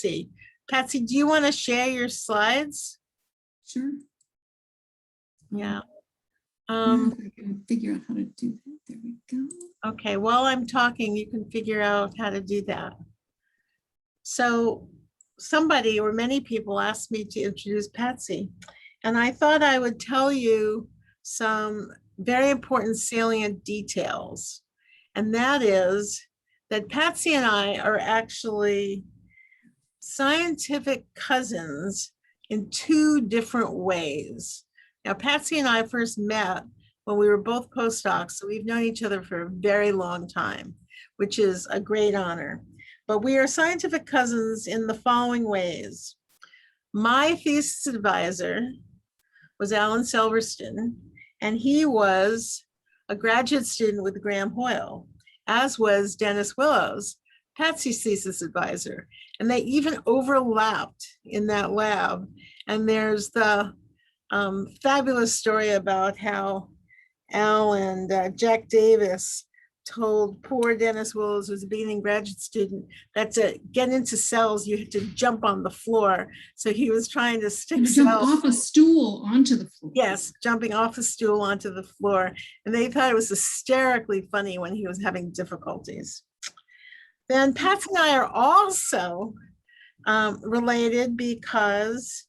Patsy. Patsy, do you want to share your slides? Sure. Yeah. If I can figure out how to do that. There we go. Okay, while I'm talking, you can figure out how to do that. So somebody or many people asked me to introduce Patsy, and I thought I would tell you some very important salient details. And that is that Patsy and I are actually scientific cousins in two different ways. Now, Patsy and I first met when we were both postdocs, so we've known each other for a very long time, which is a great honor. But we are scientific cousins in the following ways. My thesis advisor was Alan Silverstein, and he was a graduate student with Graham Hoyle, as was Dennis Willows, Patsy's thesis advisor. And they even overlapped in that lab. And there's the fabulous story about how Al and Jack Davis told poor Dennis Willows, who was a beginning graduate student, that to get into cells, you had to jump on the floor. So he was trying to stick cells. Jump off a stool onto the floor. Yes, jumping off a stool onto the floor. And they thought it was hysterically funny when he was having difficulties. Then Patsy and I are also related because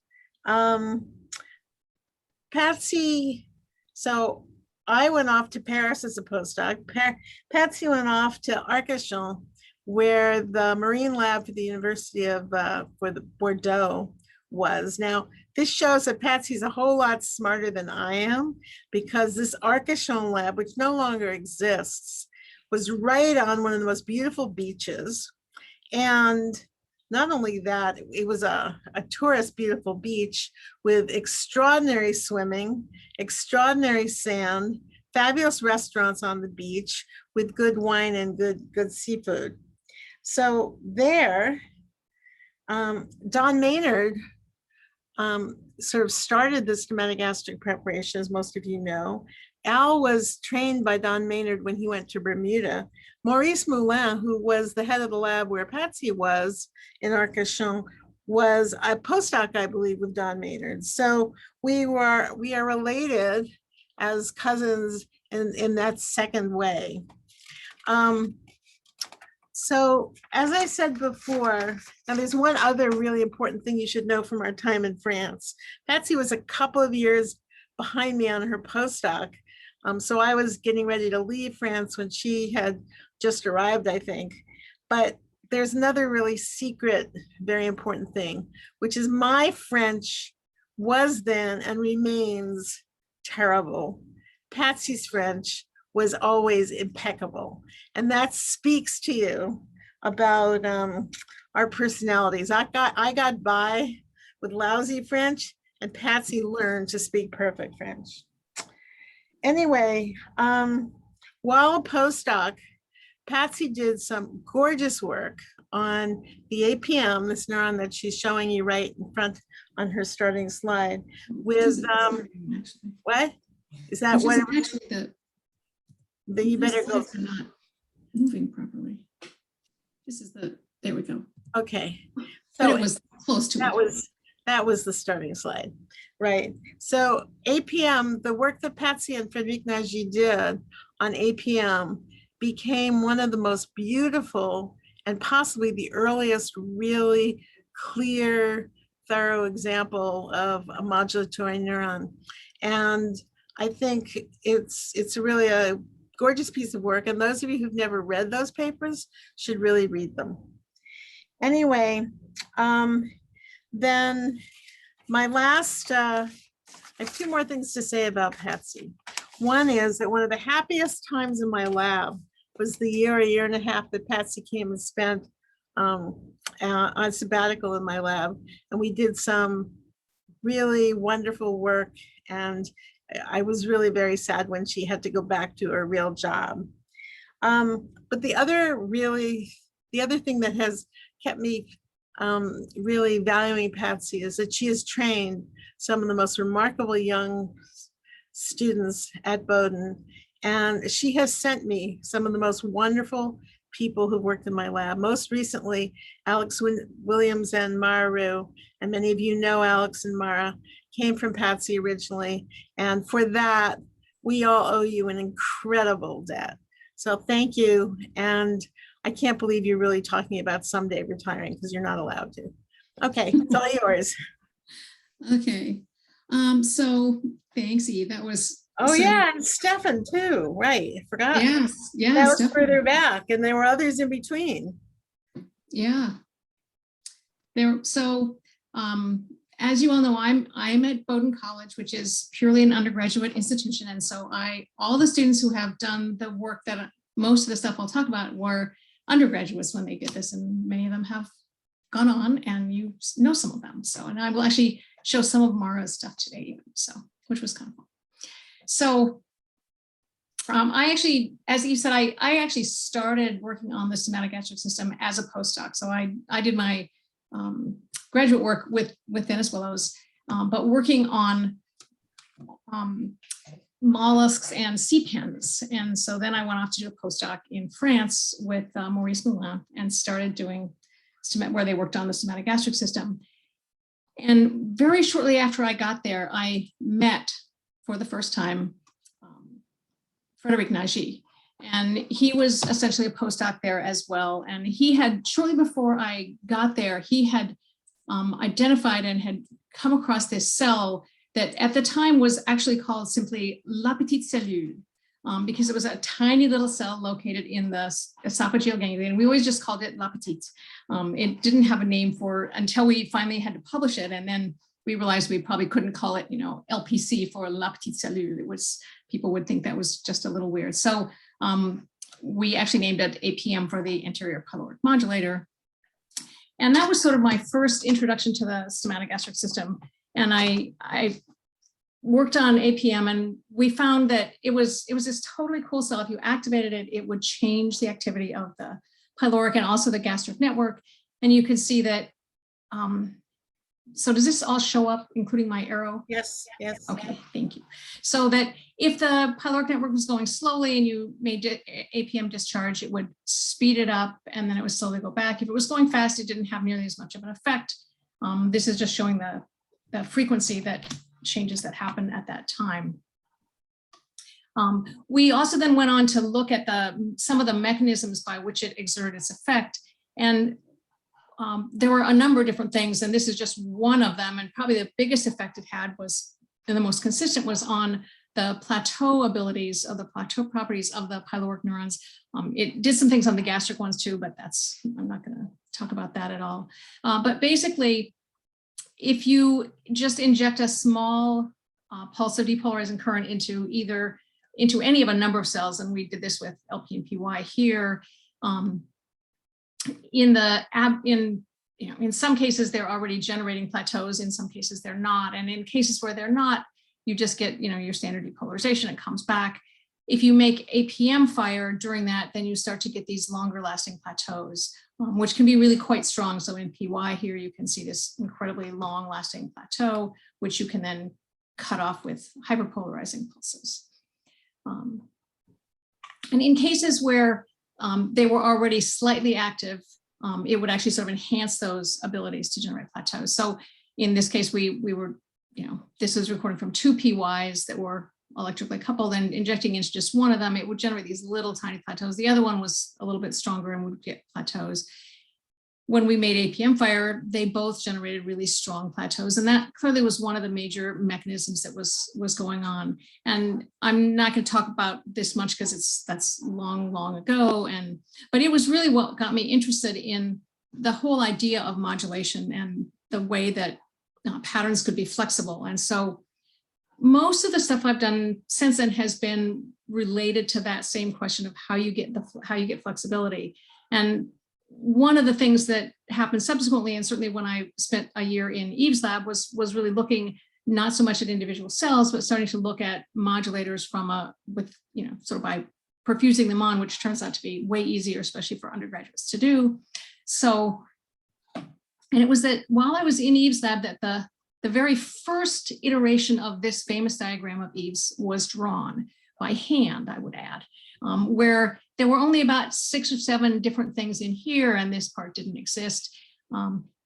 Patsy, so I went off to Paris as a postdoc. Patsy went off to Arcachon, where the marine lab for the University of Bordeaux was. Now, this shows that Patsy's a whole lot smarter than I am, because this Arcachon lab, which no longer exists, was right on one of the most beautiful beaches. And not only that, it was a tourist beautiful beach with extraordinary swimming, extraordinary sand, fabulous restaurants on the beach with good wine and good seafood. So there, Don Maynard sort of started this gastric preparation, as most of you know. Al was trained by Don Maynard when he went to Bermuda. Maurice Moulin, who was the head of the lab where Patsy was in Arcachon, was a postdoc, I believe, with Don Maynard. So we are related as cousins in that second way. So as I said before, now there's one other really important thing you should know from our time in France. Patsy was a couple of years behind me on her postdoc. So I was getting ready to leave France when she had just arrived, I think. But there's another really secret, very important thing, which is my French was then and remains terrible. Patsy's French was always impeccable. And that speaks to you about our personalities. I got by with lousy French, and Patsy learned to speak perfect French. Anyway, while a postdoc, Patsy did some gorgeous work on the APM, this neuron that she's showing you right in front on her starting slide, with what? Is that what? Actually, then you better go. Not moving properly. This is there we go. Okay. So So it was close to that was the starting slide, right? So APM, the work that Patsy and Frédéric Nagy did on APM became one of the most beautiful and possibly the earliest really clear, thorough example of a modulatory neuron. And I think it's really a gorgeous piece of work. And those of you who've never read those papers should really read them. Anyway, then my last, I have two more things to say about Patsy. One is that one of the happiest times in my lab was the year and a half that Patsy came and spent on sabbatical in my lab. And we did some really wonderful work. And I was really very sad when she had to go back to her real job. But the other thing that has kept me really valuing Patsy is that she has trained some of the most remarkable young students at Bowdoin. And she has sent me some of the most wonderful people who worked in my lab. Most recently, Alex Williams and Mara Rue, and many of you know Alex and Mara, came from Patsy originally. And for that, we all owe you an incredible debt. So thank you. And I can't believe you're really talking about someday retiring because you're not allowed to. Okay, it's all yours. Okay. So thanks, Eve. That was. Oh so, yeah, and Stefan too, right, I forgot. Yes. Yes. That was definitely. further back and there were others in between. Yeah. So as you all know, I'm at Bowdoin College, which is purely an undergraduate institution. And so all the students who have done the work that most of the stuff I'll talk about were undergraduates when they did this, and many of them have gone on, and you know some of them. So, and I will actually show some of Mara's stuff today, so, which was kind of fun. So I actually, as you said, I actually started working on the somatogastric system as a postdoc. So I did my graduate work with Dennis Willows, but working on mollusks and sea pens. And so then I went off to do a postdoc in France with Maurice Moulin and started doing where they worked on the somatogastric system. And very shortly after I got there, I met for the first time Frédéric Nagy. And he was essentially a postdoc there as well. And he had, shortly before I got there, he had identified and had come across this cell that at the time was actually called simply La Petite Cellule, because it was a tiny little cell located in the esophageal ganglion. We always just called it La Petite. It didn't have a name until we finally had to publish it. And then we realized we probably couldn't call it, LPC for La Petite Cellule. It was, people would think that was just a little weird. So we actually named it APM for the anterior pyloric modulator. And that was sort of my first introduction to the somatogastric system. And I worked on APM, and we found that it was this totally cool cell. If you activated it, it would change the activity of the pyloric and also the gastric network. And you can see that, so does this all show up, including my arrow? Yes, yes. Okay, thank you. So that if the pyloric network was going slowly and you made APM discharge, it would speed it up and then it would slowly go back. If it was going fast, it didn't have nearly as much of an effect. This is just showing the frequency that changes that happen at that time. We also then went on to look at some of the mechanisms by which it exerted its effect. And there were a number of different things, and this is just one of them. And probably the biggest effect it had was, and the most consistent, was on the plateau abilities of the plateau properties of the pyloric neurons. It did some things on the gastric ones too, but I'm not going to talk about that at all. But basically, if you just inject a small pulse of depolarizing current into any of a number of cells, and we did this with LP and PY here, in some cases they're already generating plateaus, in some cases they're not, and in cases where they're not, you just get your standard depolarization. It comes back. If you make APM fire during that, then you start to get these longer lasting plateaus, which can be really quite strong. So in PY here, you can see this incredibly long lasting plateau, which you can then cut off with hyperpolarizing pulses. And in cases where they were already slightly active, it would actually sort of enhance those abilities to generate plateaus. So in this case, we were, this is recording from 2 PYs that were electrically coupled, and injecting into just one of them, it would generate these little tiny plateaus. The other one was a little bit stronger and would get plateaus. When we made APM fire, they both generated really strong plateaus. And that clearly was one of the major mechanisms that was going on. And I'm not going to talk about this much because that's long ago. But it was really what got me interested in the whole idea of modulation and the way that patterns could be flexible. And so most of the stuff I've done since then has been related to that same question of how you get flexibility. And one of the things that happened subsequently, and certainly when I spent a year in Eve's lab, was really looking not so much at individual cells, but starting to look at modulators sort of by perfusing them on, which turns out to be way easier, especially for undergraduates to do. So, and it was that while I was in Eve's lab that the very first iteration of this famous diagram of Eve's was drawn. by hand, I would add, where there were only about 6 or 7 different things in here, and this part didn't exist.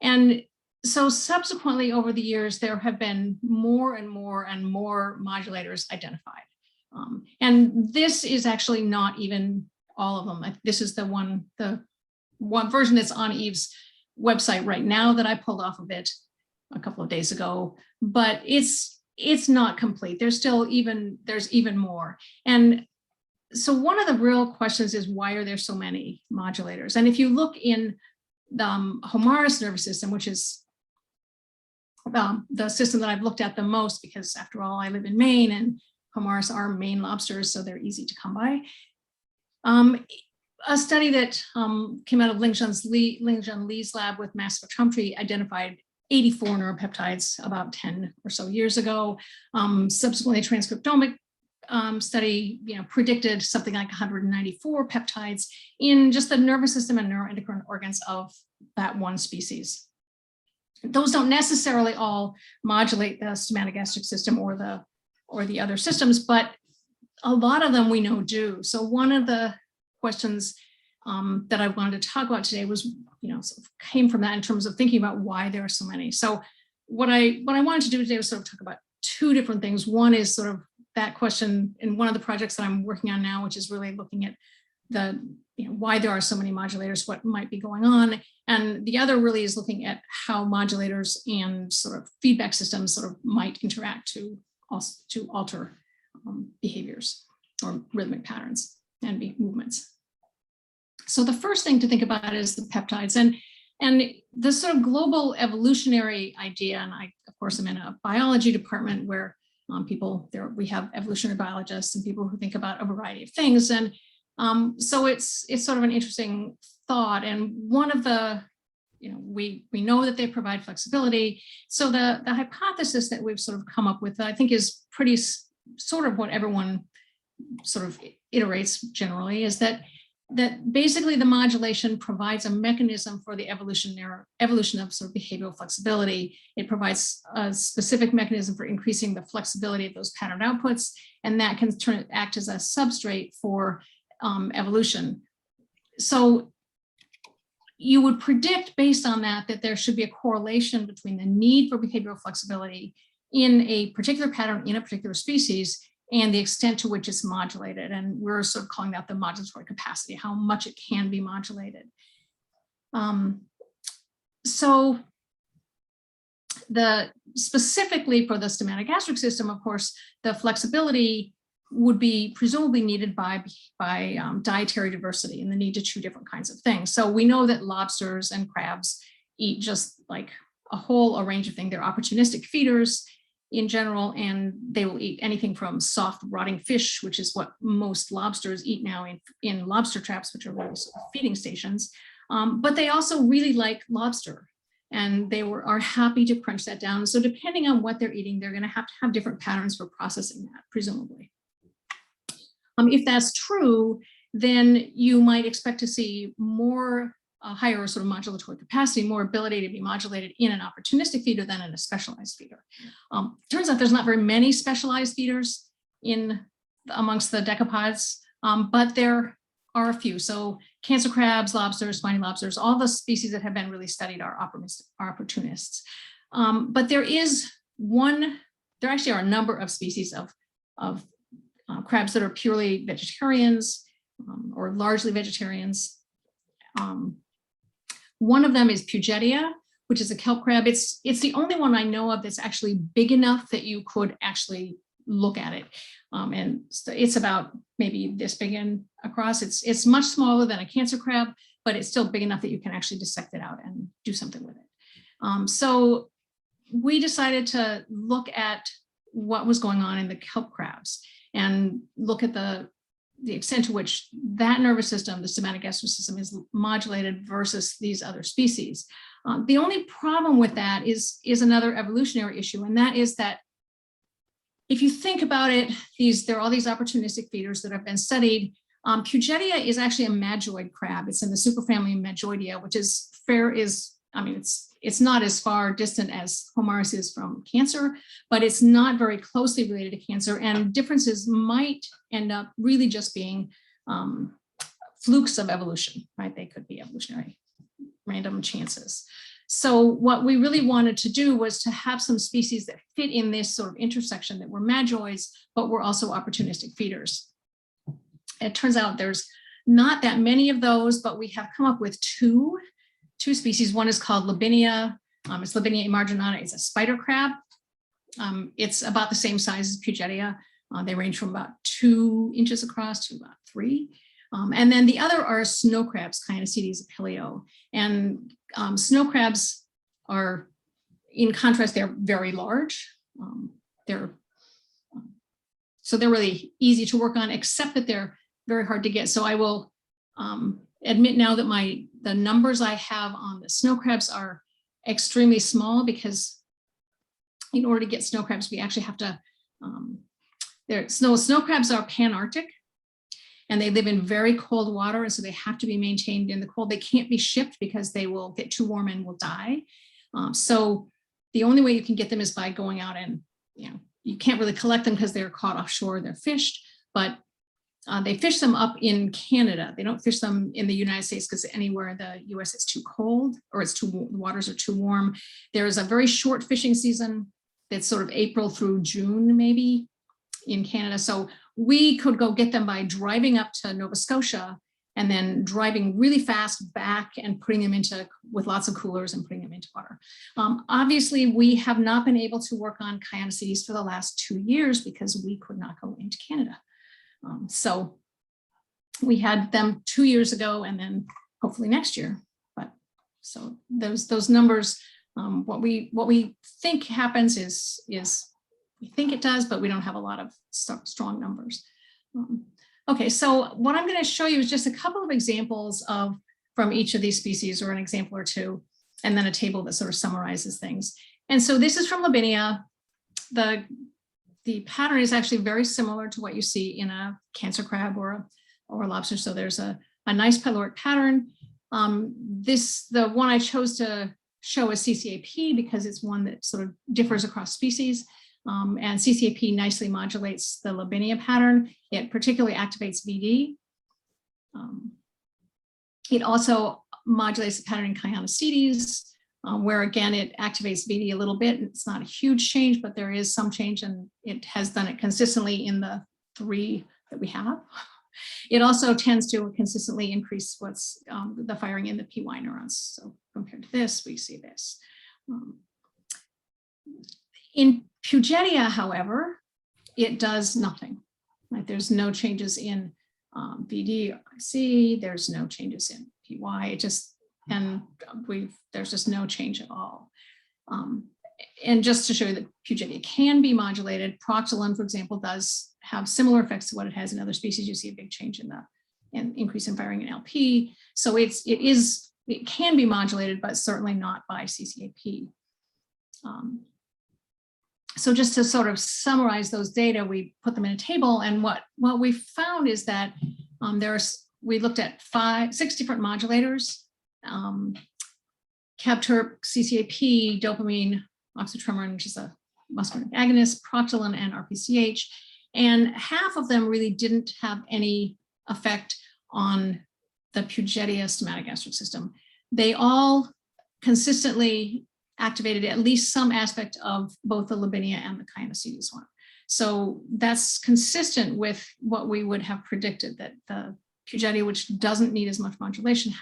And so subsequently over the years, there have been more and more and more modulators identified. And this is actually not even all of them. This is the one version that's on Eve's website right now that I pulled off of it a couple of days ago, but it's not complete. There's even more. And so one of the real questions is, why are there so many modulators? And if you look in the Homaris nervous system, which is the system that I've looked at the most, because after all, I live in Maine and Homaris are Maine lobsters, so they're easy to come by. A study that came out of Lingjun Lee's lab with mass spectrometry identified 84 neuropeptides about 10 or so years ago. Subsequently, a transcriptomic study, predicted something like 194 peptides in just the nervous system and neuroendocrine organs of that one species. Those don't necessarily all modulate the stomatogastric system or the other systems, but a lot of them we know do. So one of the questions that I wanted to talk about today was, sort of came from that in terms of thinking about why there are so many. So what I wanted to do today was sort of talk about 2 different things. One is sort of that question in one of the projects that I'm working on now, which is really looking at why there are so many modulators, what might be going on. And the other really is looking at how modulators and sort of feedback systems sort of might interact to alter behaviors or rhythmic patterns and movements. So the first thing to think about is the peptides, and the sort of global evolutionary idea. And I, of course, am in a biology department where we have evolutionary biologists and people who think about a variety of things. And so it's sort of an interesting thought. And one of the, we know that they provide flexibility. So the hypothesis that we've sort of come up with, I think, is pretty sort of what everyone sort of iterates generally, is that basically the modulation provides a mechanism for the evolution of sort of behavioral flexibility. It provides a specific mechanism for increasing the flexibility of those pattern outputs, and that can act as a substrate for evolution. So you would predict based on that there should be a correlation between the need for behavioral flexibility in a particular pattern in a particular species and the extent to which it's modulated. And we're sort of calling that the modulatory capacity, how much it can be modulated. So specifically for the stomatogastric system, of course, the flexibility would be presumably needed by dietary diversity and the need to chew different kinds of things. So we know that lobsters and crabs eat just like a whole range of things. They're opportunistic feeders in general, and they will eat anything from soft rotting fish, which is what most lobsters eat now in lobster traps, which are really sort of feeding stations. But they also really like lobster, and they are happy to crunch that down. So depending on what they're eating, they're going to have different patterns for processing that, presumably. If that's true, then you might expect to see more higher sort of modulatory capacity, more ability to be modulated in an opportunistic feeder than in a specialized feeder. Turns out there's not very many specialized feeders amongst the decapods, but there are a few. So cancer crabs, lobsters, spiny lobsters, all the species that have been really studied are opportunists. But there actually are a number of species of crabs that are purely vegetarians or largely vegetarians. One of them is Pugetia, which is a kelp crab. It's the only one I know of that's actually big enough that you could actually look at it. And so it's about maybe this big across. It's much smaller than a cancer crab, but it's still big enough that you can actually dissect it out and do something with it. So we decided to look at what was going on in the kelp crabs and look at the extent to which that nervous system, the stomatogastric system, is modulated versus these other species. The only problem with that is another evolutionary issue, and that is that if you think about it, there are all these opportunistic feeders that have been studied. Pugetia is actually a magoid crab. It's in the superfamily Magoidea, which is I mean, it's not as far distant as Homaris is from cancer, but it's not very closely related to cancer, and differences might end up really just being flukes of evolution, right? They could be evolutionary random chances. So what we really wanted to do was to have some species that fit in this sort of intersection, that were madroids, but were also opportunistic feeders. It turns out there's not that many of those, but we have come up with two species. One is called Labinia. It's Labinia emarginata. It's a spider crab. It's about the same size as Pugetia. They range from about 2 inches across to about 3. And then the other are snow crabs, Caenocetes apilio. And snow crabs are, in contrast, they're very large. So they're really easy to work on, except that they're very hard to get. So I will admit now that the numbers I have on the snow crabs are extremely small, because in order to get snow crabs, we actually have to, snow crabs are Pan-Arctic, and they live in very cold water, and so they have to be maintained in the cold. They can't be shipped because they will get too warm and will die. So the only way you can get them is by going out and, you can't really collect them because they're caught offshore, they're fished, but they fish them up in Canada. They don't fish them in the United States, because anywhere in the US it's too cold, or the waters are too warm. There is a very short fishing season that's sort of April through June, maybe, in Canada. So we could go get them by driving up to Nova Scotia and then driving really fast back and putting them with lots of coolers and putting them into water. Obviously, we have not been able to work on Caenocetes for the last 2 years because we could not go into Canada. So we had them 2 years ago, and then hopefully next year. But so those numbers, what we think happens is we think it does, but we don't have a lot of strong numbers. Okay, so what I'm going to show you is just a couple of examples from each of these species, or an example or two, and then a table that sort of summarizes things. And so this is from Labinia. The pattern is actually very similar to what you see in a cancer crab or a lobster. So there's a nice pyloric pattern. The one I chose to show is CCAP because it's one that sort of differs across species. And CCAP nicely modulates the Labinia pattern. It particularly activates VD. It also modulates the pattern in Caenocetes, where again, it activates VD a little bit. It's not a huge change, but there is some change, and it has done it consistently in the 3 that we have. It also tends to consistently increase the firing in the PY neurons. So compared to this, we see this. In Pugetia, however, it does nothing. Like, there's no changes in VD or IC. There's no changes in PY. There's just no change at all. And just to show you that Pugetia can be modulated, Proctolon, for example, does have similar effects to what it has in other species. You see a big change in increase in firing in LP. So it can be modulated, but certainly not by CCAP. So just to sort of summarize those data, we put them in a table, and what we found is that we looked at 6 different modulators: CAB-TERP, CCAP, dopamine, oxytremerin, which is a muscarinic agonist, Proctolon, and RPCH, and half of them really didn't have any effect on the Pugetia stomatogastric system. They all consistently activated at least some aspect of both the Labinia and the Caenocetes one. So that's consistent with what we would have predicted, that the Pugetia, which doesn't need as much modulation,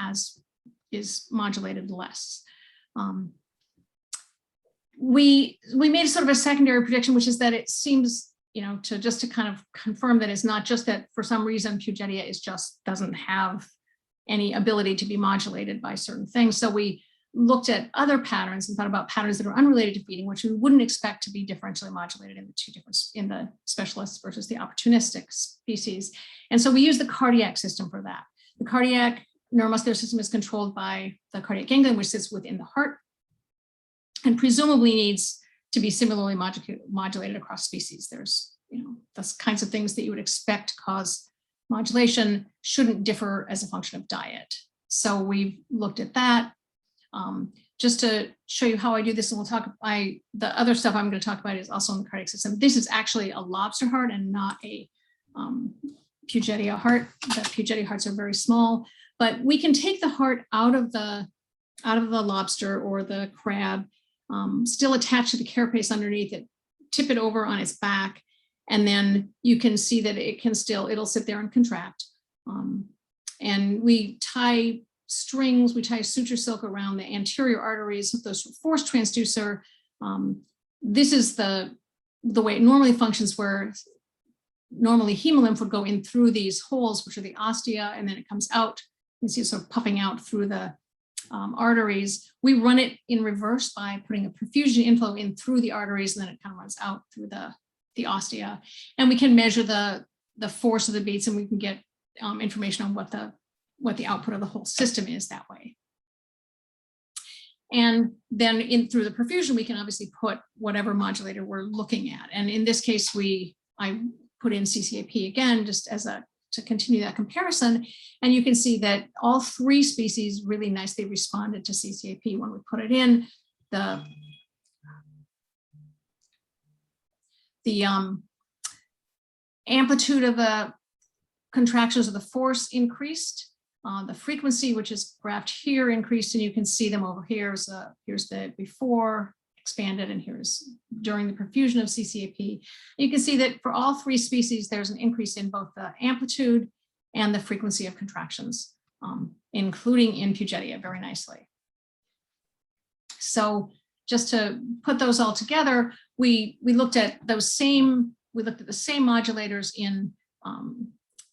is modulated less. We made sort of a secondary prediction, which is that it seems, to kind of confirm that it's not just that for some reason Pugetia doesn't have any ability to be modulated by certain things. So we looked at other patterns and thought about patterns that are unrelated to feeding, which we wouldn't expect to be differentially modulated in the specialists versus the opportunistic species. And so we use the cardiac system for that. The cardiac neuromuscular system is controlled by the cardiac ganglion, which sits within the heart, and presumably needs to be similarly modulated across species. There's, the kinds of things that you would expect cause modulation shouldn't differ as a function of diet. So we've looked at that. just to show you how I do this, and we'll talk, the other stuff I'm going to talk about is also in the cardiac system. This is actually a lobster heart and not a Pugetia heart. The Pugetia hearts are very small, but we can take the heart out of the lobster or the crab, still attached to the carapace underneath it, tip it over on its back, and then you can see that it'll sit there and contract. And we tie strings, we tie suture silk around the anterior arteries of those force transducer. This is the way it normally functions, where normally hemolymph would go in through these holes, which are the ostia, and then it comes out. You can see it sort of puffing out through the arteries. We run it in reverse by putting a perfusion inflow in through the arteries, and then it kind of runs out through the ostia. And we can measure the force of the beats, and we can get information on what the output of the whole system is that way. And then in through the perfusion, we can obviously put whatever modulator we're looking at. And in this case, I put in CCAP again, just to continue that comparison. And you can see that all three species really nicely responded to CCAP when we put it in. The amplitude of the contractions of the force increased. The frequency, which is graphed here, increased, and you can see them over here. So here's the before expanded, and here's during the perfusion of CCAP. You can see that for all three species, there's an increase in both the amplitude and the frequency of contractions, including in Pugetia, very nicely. So just to put those all together, we looked at the same modulators in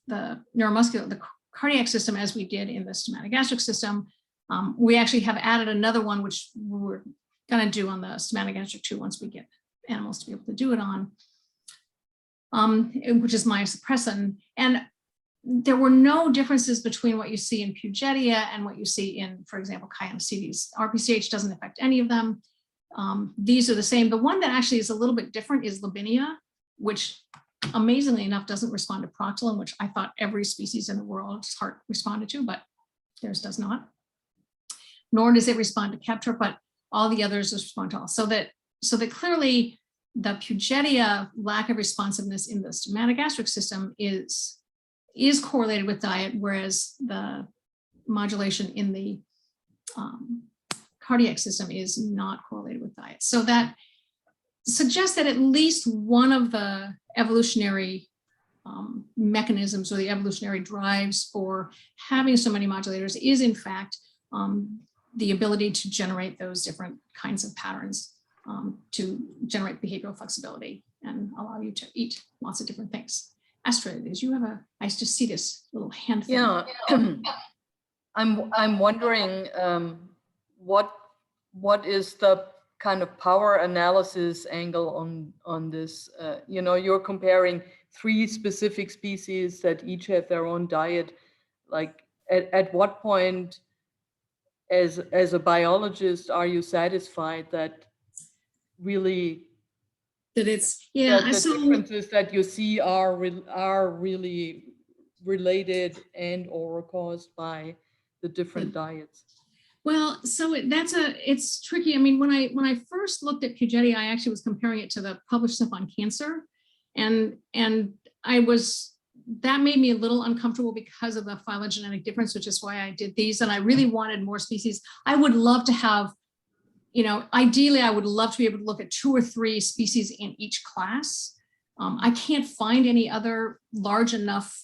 the neuromuscular, the cardiac system as we did in the stomatogastric system. We actually have added another one, which we're going to do on the stomatogastric too, once we get animals to be able to do it on, which is myosuppressin. And there were no differences between what you see in Pugetia and what you see in, for example, Chianocetes. RPCH doesn't affect any of them. These are the same. The one that actually is a little bit different is Labinia, which amazingly enough doesn't respond to Proctilin, which I thought every species in the world's heart responded to, but theirs does not. Nor does it respond to Keppra, but all the others respond to all. So that clearly the Pugetia lack of responsiveness in the stomatogastric system is correlated with diet, whereas the modulation in the cardiac system is not correlated with diet. So that suggests that at least one of the evolutionary mechanisms or the evolutionary drives for having so many modulators is in fact the ability to generate those different kinds of patterns to generate behavioral flexibility and allow you to eat lots of different things. Astrid, did you have I just see this little hand thing. Yeah, I'm wondering what is the kind of power analysis angle on this? You're comparing three specific species that each have their own diet. Like at what point as a biologist are you satisfied that really that it's the differences that you see are really related and or caused by the different diets? Well, so it's tricky. I mean, when I first looked at Pugetia, I actually was comparing it to the published stuff on cancer, and that made me a little uncomfortable because of the phylogenetic difference, which is why I did these. And I really wanted more species. I would love to have, ideally, I would love to be able to look at 2 or 3 species in each class. I can't find any other large enough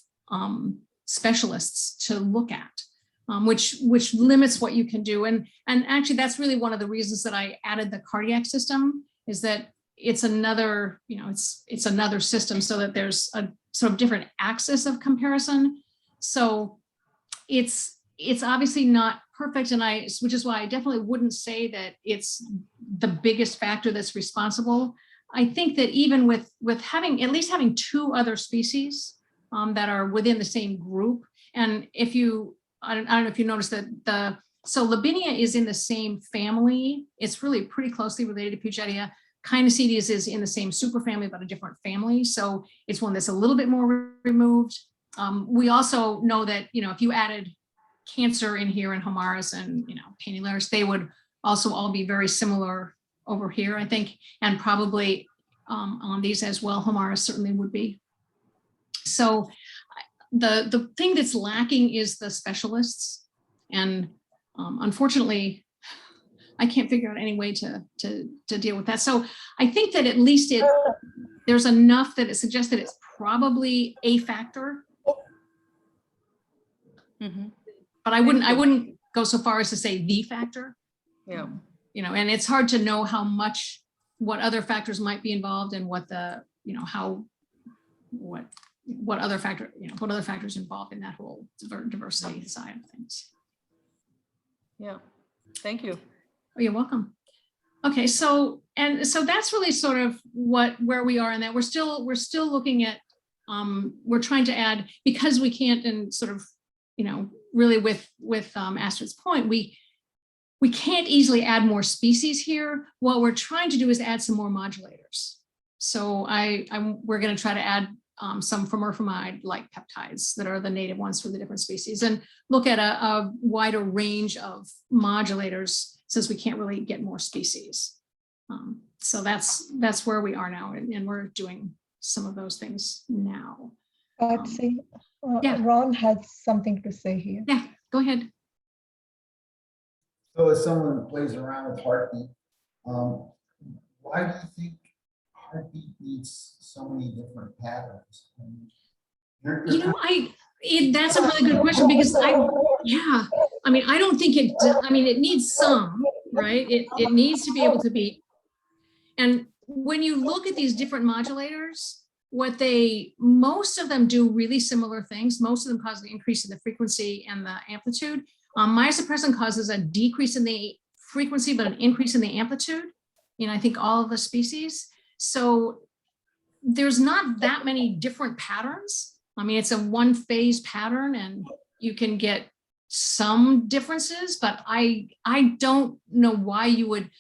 specialists to look at. Which limits what you can do. And actually that's really one of the reasons that I added the cardiac system, is that it's another, it's another system, so that there's a sort of different axis of comparison. So it's obviously not perfect, which is why I definitely wouldn't say that it's the biggest factor that's responsible. I think that even with having 2 other species that are within the same group, and if you I don't know if you noticed that so Labinia is in the same family. It's really pretty closely related to Pugetia. Chianocetes is in the same superfamily, but a different family. So it's one that's a little bit more removed. We also know that, if you added cancer in here and Homaris and, Panularis, they would also all be very similar over here, I think, and probably on these as well. Homaris certainly would be. So the thing that's lacking is the specialists, and unfortunately, I can't figure out any way to deal with that. So I think that at least there's enough that it suggests that it's probably a factor. Mhm. But I wouldn't go so far as to say the factor. Yeah. You know, and it's hard to know how much, what other factors might be involved and what the, you know, how, what other factor, you know, what other factors involved in that whole diversity side of things. Yeah. Thank you. Oh, you're welcome. Okay, so that's really sort of where we are in that. We're still looking at, we're trying to add, because we can't, and sort of, you know, really with Astrid's point, we can't easily add more species here. What we're trying to do is add some more modulators. So we're going to try to add some formorphamide-like peptides that are the native ones for the different species, and look at a wider range of modulators, since we can't really get more species. So that's where we are now, and we're doing some of those things now. Patsy, yeah. Ron has something to say here. Yeah, go ahead. So as someone who plays around with Heartbeat, why do you think Heartbeat needs so many different patterns? You know, that's a really good question, because I mean, I don't think it needs some, right? It needs to be able to be, and when you look at these different modulators, most of them do really similar things. Most of them cause an increase in the frequency and the amplitude. Myosuppressant causes a decrease in the frequency, but an increase in the amplitude in, I think, all of the species. So there's not that many different patterns. I mean, it's a one phase pattern, and you can get some differences, but I don't know why you would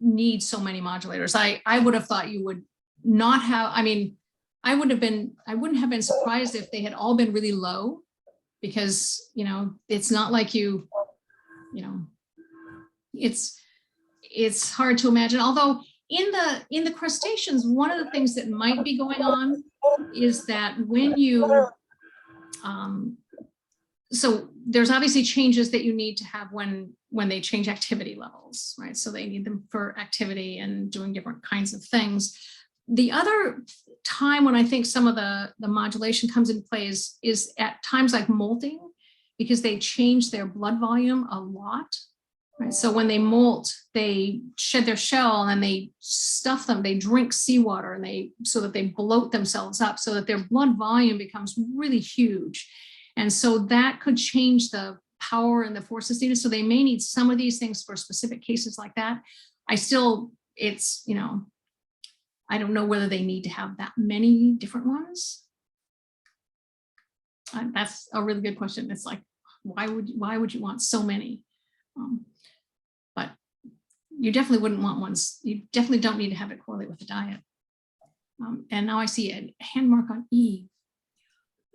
need so many modulators. I would have thought you would not have, I mean, I wouldn't have been surprised if they had all been really low, because, you know, it's not like you know, it's hard to imagine. Although in the crustaceans, one of the things that might be going on is that when you, so there's obviously changes that you need to have when they change activity levels, right? So they need them for activity and doing different kinds of things. The other time when I think some of the modulation comes in play is at times like molting, because they change their blood volume a lot, right? So when they molt, they shed their shell and they stuff them, they drink seawater, and so that they bloat themselves up so that their blood volume becomes really huge. And so that could change the power and the forces needed. So they may need some of these things for specific cases like that. It's, you know, I don't know whether they need to have that many different ones. That's a really good question. It's like, why would you want so many? But you definitely wouldn't want ones. You definitely don't need to have it correlate with the diet. And now I see a hand mark on E.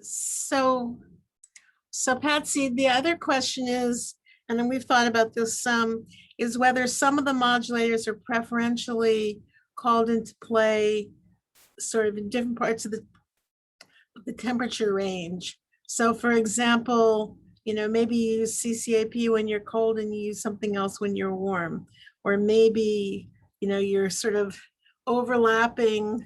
So Patsy, the other question is, and then we've thought about this some, is whether some of the modulators are preferentially called into play sort of in different parts of the temperature range. So for example, you know, maybe you use CCAP when you're cold and you use something else when you're warm, or maybe, you know, you're sort of overlapping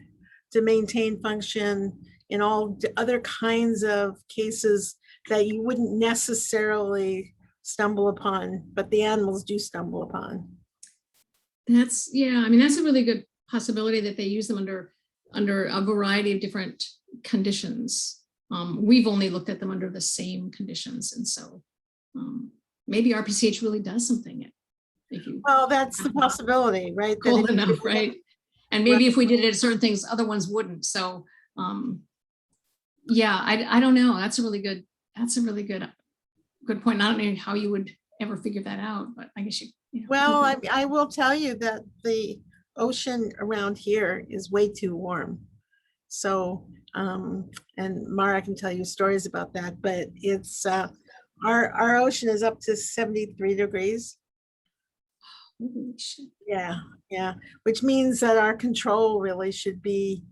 to maintain function in all other kinds of cases that you wouldn't necessarily stumble upon, but the animals do stumble upon. That's, yeah, I mean, that's a really good possibility that they use them under a variety of different conditions. We've only looked at them under the same conditions, and so maybe RPCH really does something. Well, that's the possibility, right? Cold enough, right? And maybe if we did it at certain things, other ones wouldn't. So yeah, I don't know. That's a really good point. I don't know how you would ever figure that out, but I guess you know. Well, I will tell you that the ocean around here is way too warm. So, and Mara can tell you stories about that, but it's, our ocean is up to 73 degrees. Maybe we should. Yeah, yeah, which means that our control really should be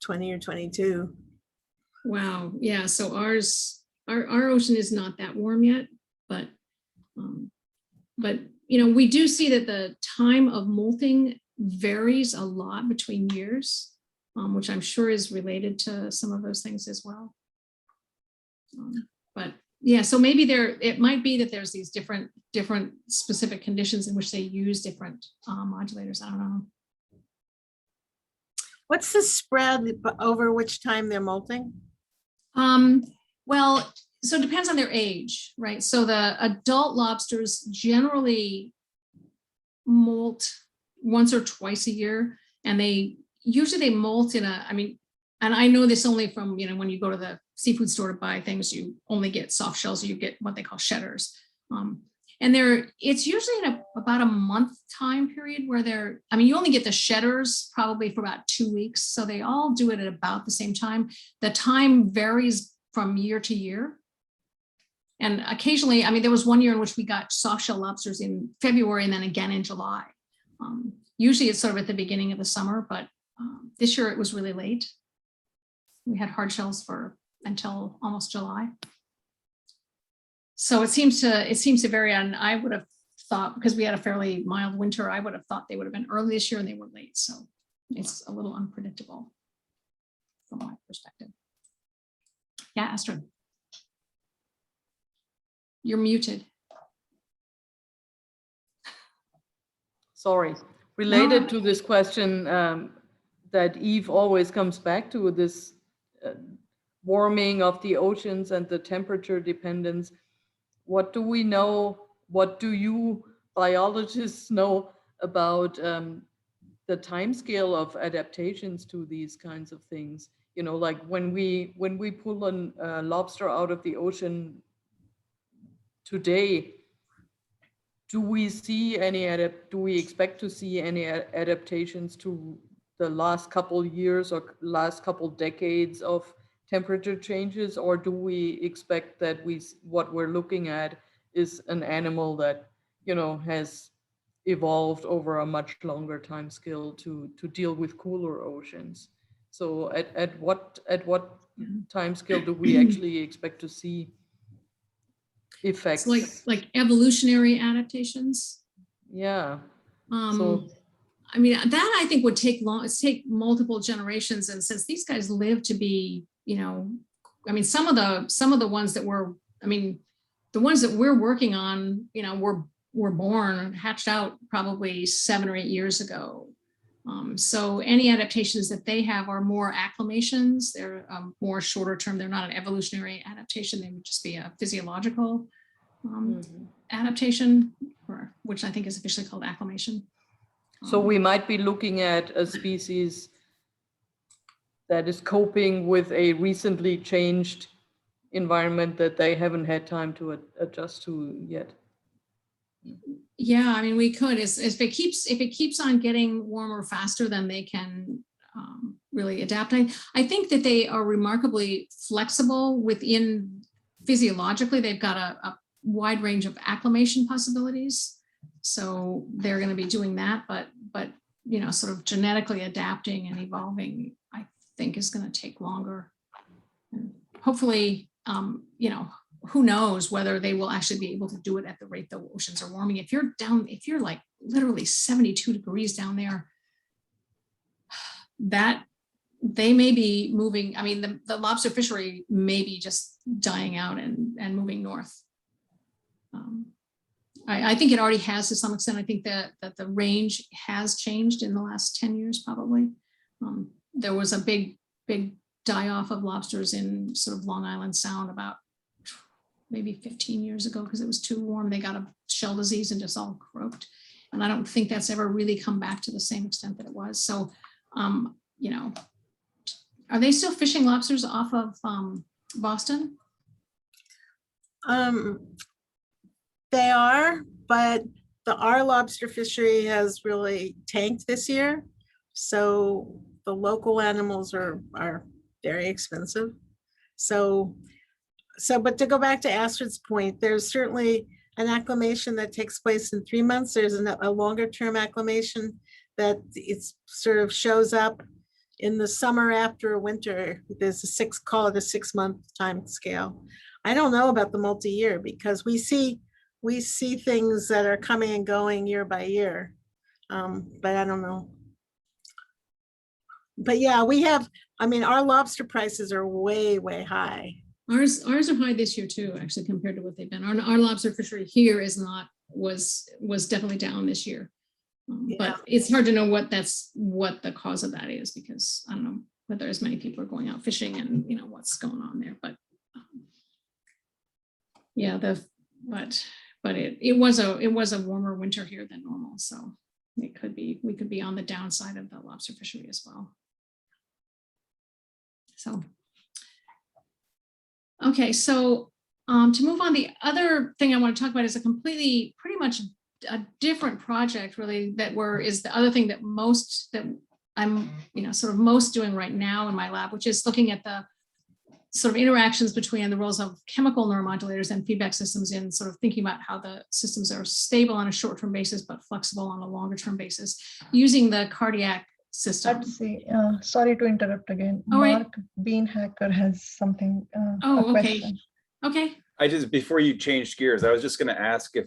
20 or 22. Wow, yeah, so our ocean is not that warm yet, but, you know, we do see that the time of molting varies a lot between years, which I'm sure is related to some of those things as well. But yeah, so maybe it might be that there's these different specific conditions in which they use different modulators. I don't know. What's the spread over which time they're molting? Well, so it depends on their age, right? So the adult lobsters generally molt once or twice a year, and they usually molt in a, I mean, and I know this only from, you know, when you go to the seafood store to buy things, you only get soft shells, or you get what they call shedders. And it's usually in about a month time period where I mean, you only get the shedders probably for about 2 weeks. So they all do it at about the same time. The time varies from year to year. And occasionally, I mean, there was one year in which we got soft shell lobsters in February and then again in July. Usually it's sort of at the beginning of the summer, but this year it was really late. We had hard shells until almost July. So it seems to vary, and I would have thought, because we had a fairly mild winter, I would have thought they would have been early this year and they were late. So it's a little unpredictable from my perspective. Yeah, Astrid. You're muted. Sorry. Related to this question that Eve always comes back to, this warming of the oceans and the temperature dependence. What do we know? What do you biologists know about the time scale of adaptations to these kinds of things? You know, like when we pull a lobster out of the ocean today, do we expect to see any adaptations to the last couple years or last couple decades of temperature changes, or do we expect that what we're looking at is an animal that, you know, has evolved over a much longer time scale to deal with cooler oceans? So at what time scale do we actually expect to see effects? It's like evolutionary adaptations. Yeah. So I mean, that I think would take multiple generations. And since these guys live to be, you know, I mean, some of the ones that the ones that we're working on, you know, were born, hatched out probably 7 or 8 years ago. So any adaptations that they have are more acclimations. They're more shorter term. They're not an evolutionary adaptation. They would just be a physiological adaptation, which I think is officially called acclimation. So we might be looking at a species that is coping with a recently changed environment that they haven't had time to adjust to yet. Yeah, I mean, we could. If it keeps on getting warmer faster, then they can really adapt. I think that they are remarkably flexible within physiologically. They've got a wide range of acclimation possibilities. So they're going to be doing that, but you know, sort of genetically adapting and evolving, I think is going to take longer. And hopefully, you know, who knows whether they will actually be able to do it at the rate the oceans are warming. If you're like literally 72 degrees down there, that they may be moving. I mean, the lobster fishery may be just dying out and moving north. I think it already has to some extent. I think that the range has changed in the last 10 years, probably. There was a big die-off of lobsters in sort of Long Island Sound about maybe 15 years ago because it was too warm. They got a shell disease and just all croaked. And I don't think that's ever really come back to the same extent that it was. So, you know, are they still fishing lobsters off of Boston? They are, but our lobster fishery has really tanked this year. So the local animals are very expensive. So, but to go back to Astrid's point, there's certainly an acclimation that takes place in 3 months. There's a longer term acclimation that it's sort of shows up in the summer after winter. There's call it a 6-month time scale. I don't know about the multi-year because we see things that are coming and going year by year. But I don't know. But yeah, our lobster prices are way, way high. Ours are high this year too, actually, compared to what they've been. Our lobster fishery here was definitely down this year. But it's hard to know what the cause of that is, because I don't know whether as many people are going out fishing and what's going on there. But yeah, it was a warmer winter here than normal, so we could be on the downside of the lobster fishery as well. So, okay, so to move on, the other thing I want to talk about is pretty much a different project, really, is the other thing that I'm sort of most doing right now in my lab, which is looking at the sort of interactions between the roles of chemical neuromodulators and feedback systems, in sort of thinking about how the systems are stable on a short-term basis but flexible on a longer-term basis using the cardiac system. Let's see. Sorry to interrupt again. All right. Mark Beanhacker has something. Oh, a okay. question. Okay. Before you changed gears, I was just going to ask if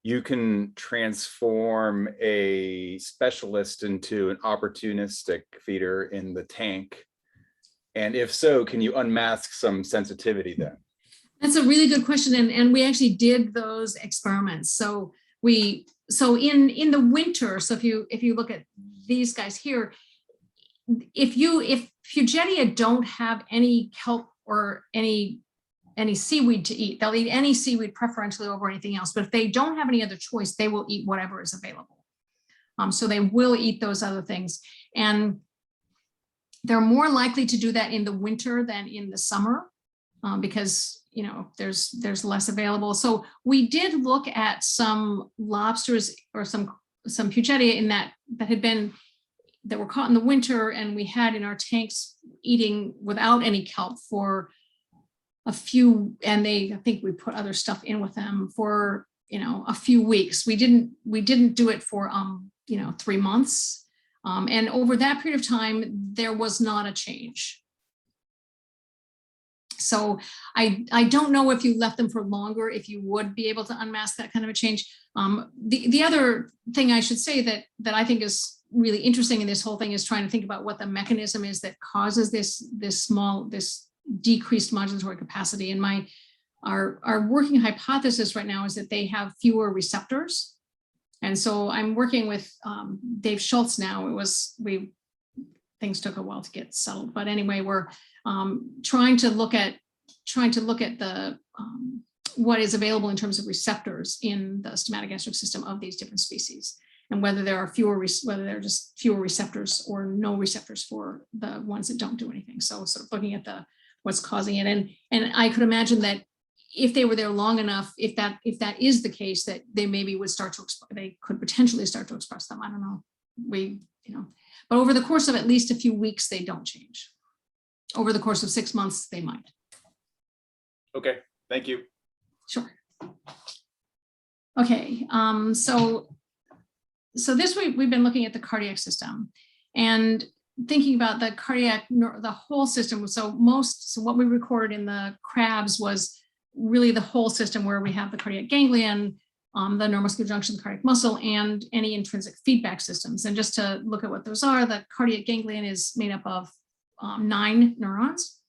you can transform a specialist into an opportunistic feeder in the tank. And if so, can you unmask some sensitivity then? That's a really good question. And we actually did those experiments. So in the winter, so if you look at these guys here, if Fugettia don't have any kelp or any seaweed to eat, they'll eat any seaweed preferentially over anything else. But if they don't have any other choice, they will eat whatever is available. So they will eat those other things. And they're more likely to do that in the winter than in the summer, because there's less available. So we did look at some lobsters or some Fugettia that were caught in the winter, and we had in our tanks eating without any kelp for a few, and I think we put other stuff in with them for a few weeks. We didn't do it for 3 months. And over that period of time, there was not a change. So I don't know if you left them for longer, if you would be able to unmask that kind of a change. The other thing I should say that I think is really interesting in this whole thing is trying to think about what the mechanism is that causes this decreased modulatory capacity. And our working hypothesis right now is that they have fewer receptors. And so I'm working with Dave Schultz now. Things took a while to get settled, but anyway, we're trying to look at the what is available in terms of receptors in the stomatogastric system of these different species, and whether there are whether there are just fewer receptors or no receptors for the ones that don't do anything. So sort of looking at what's causing it, and I could imagine that if they were there long enough, if that is the case, that they maybe would they could potentially start to express them. I don't know. But over the course of at least a few weeks, they don't change. Over the course of 6 months, they might. Okay, thank you. Sure. Okay, so this week we've been looking at the cardiac system and thinking about the whole system. So what we recorded in the crabs was really the whole system, where we have the cardiac ganglion, the neuromuscular junction, the cardiac muscle, and any intrinsic feedback systems. And just to look at what those are, the cardiac ganglion is made up of 9 neurons.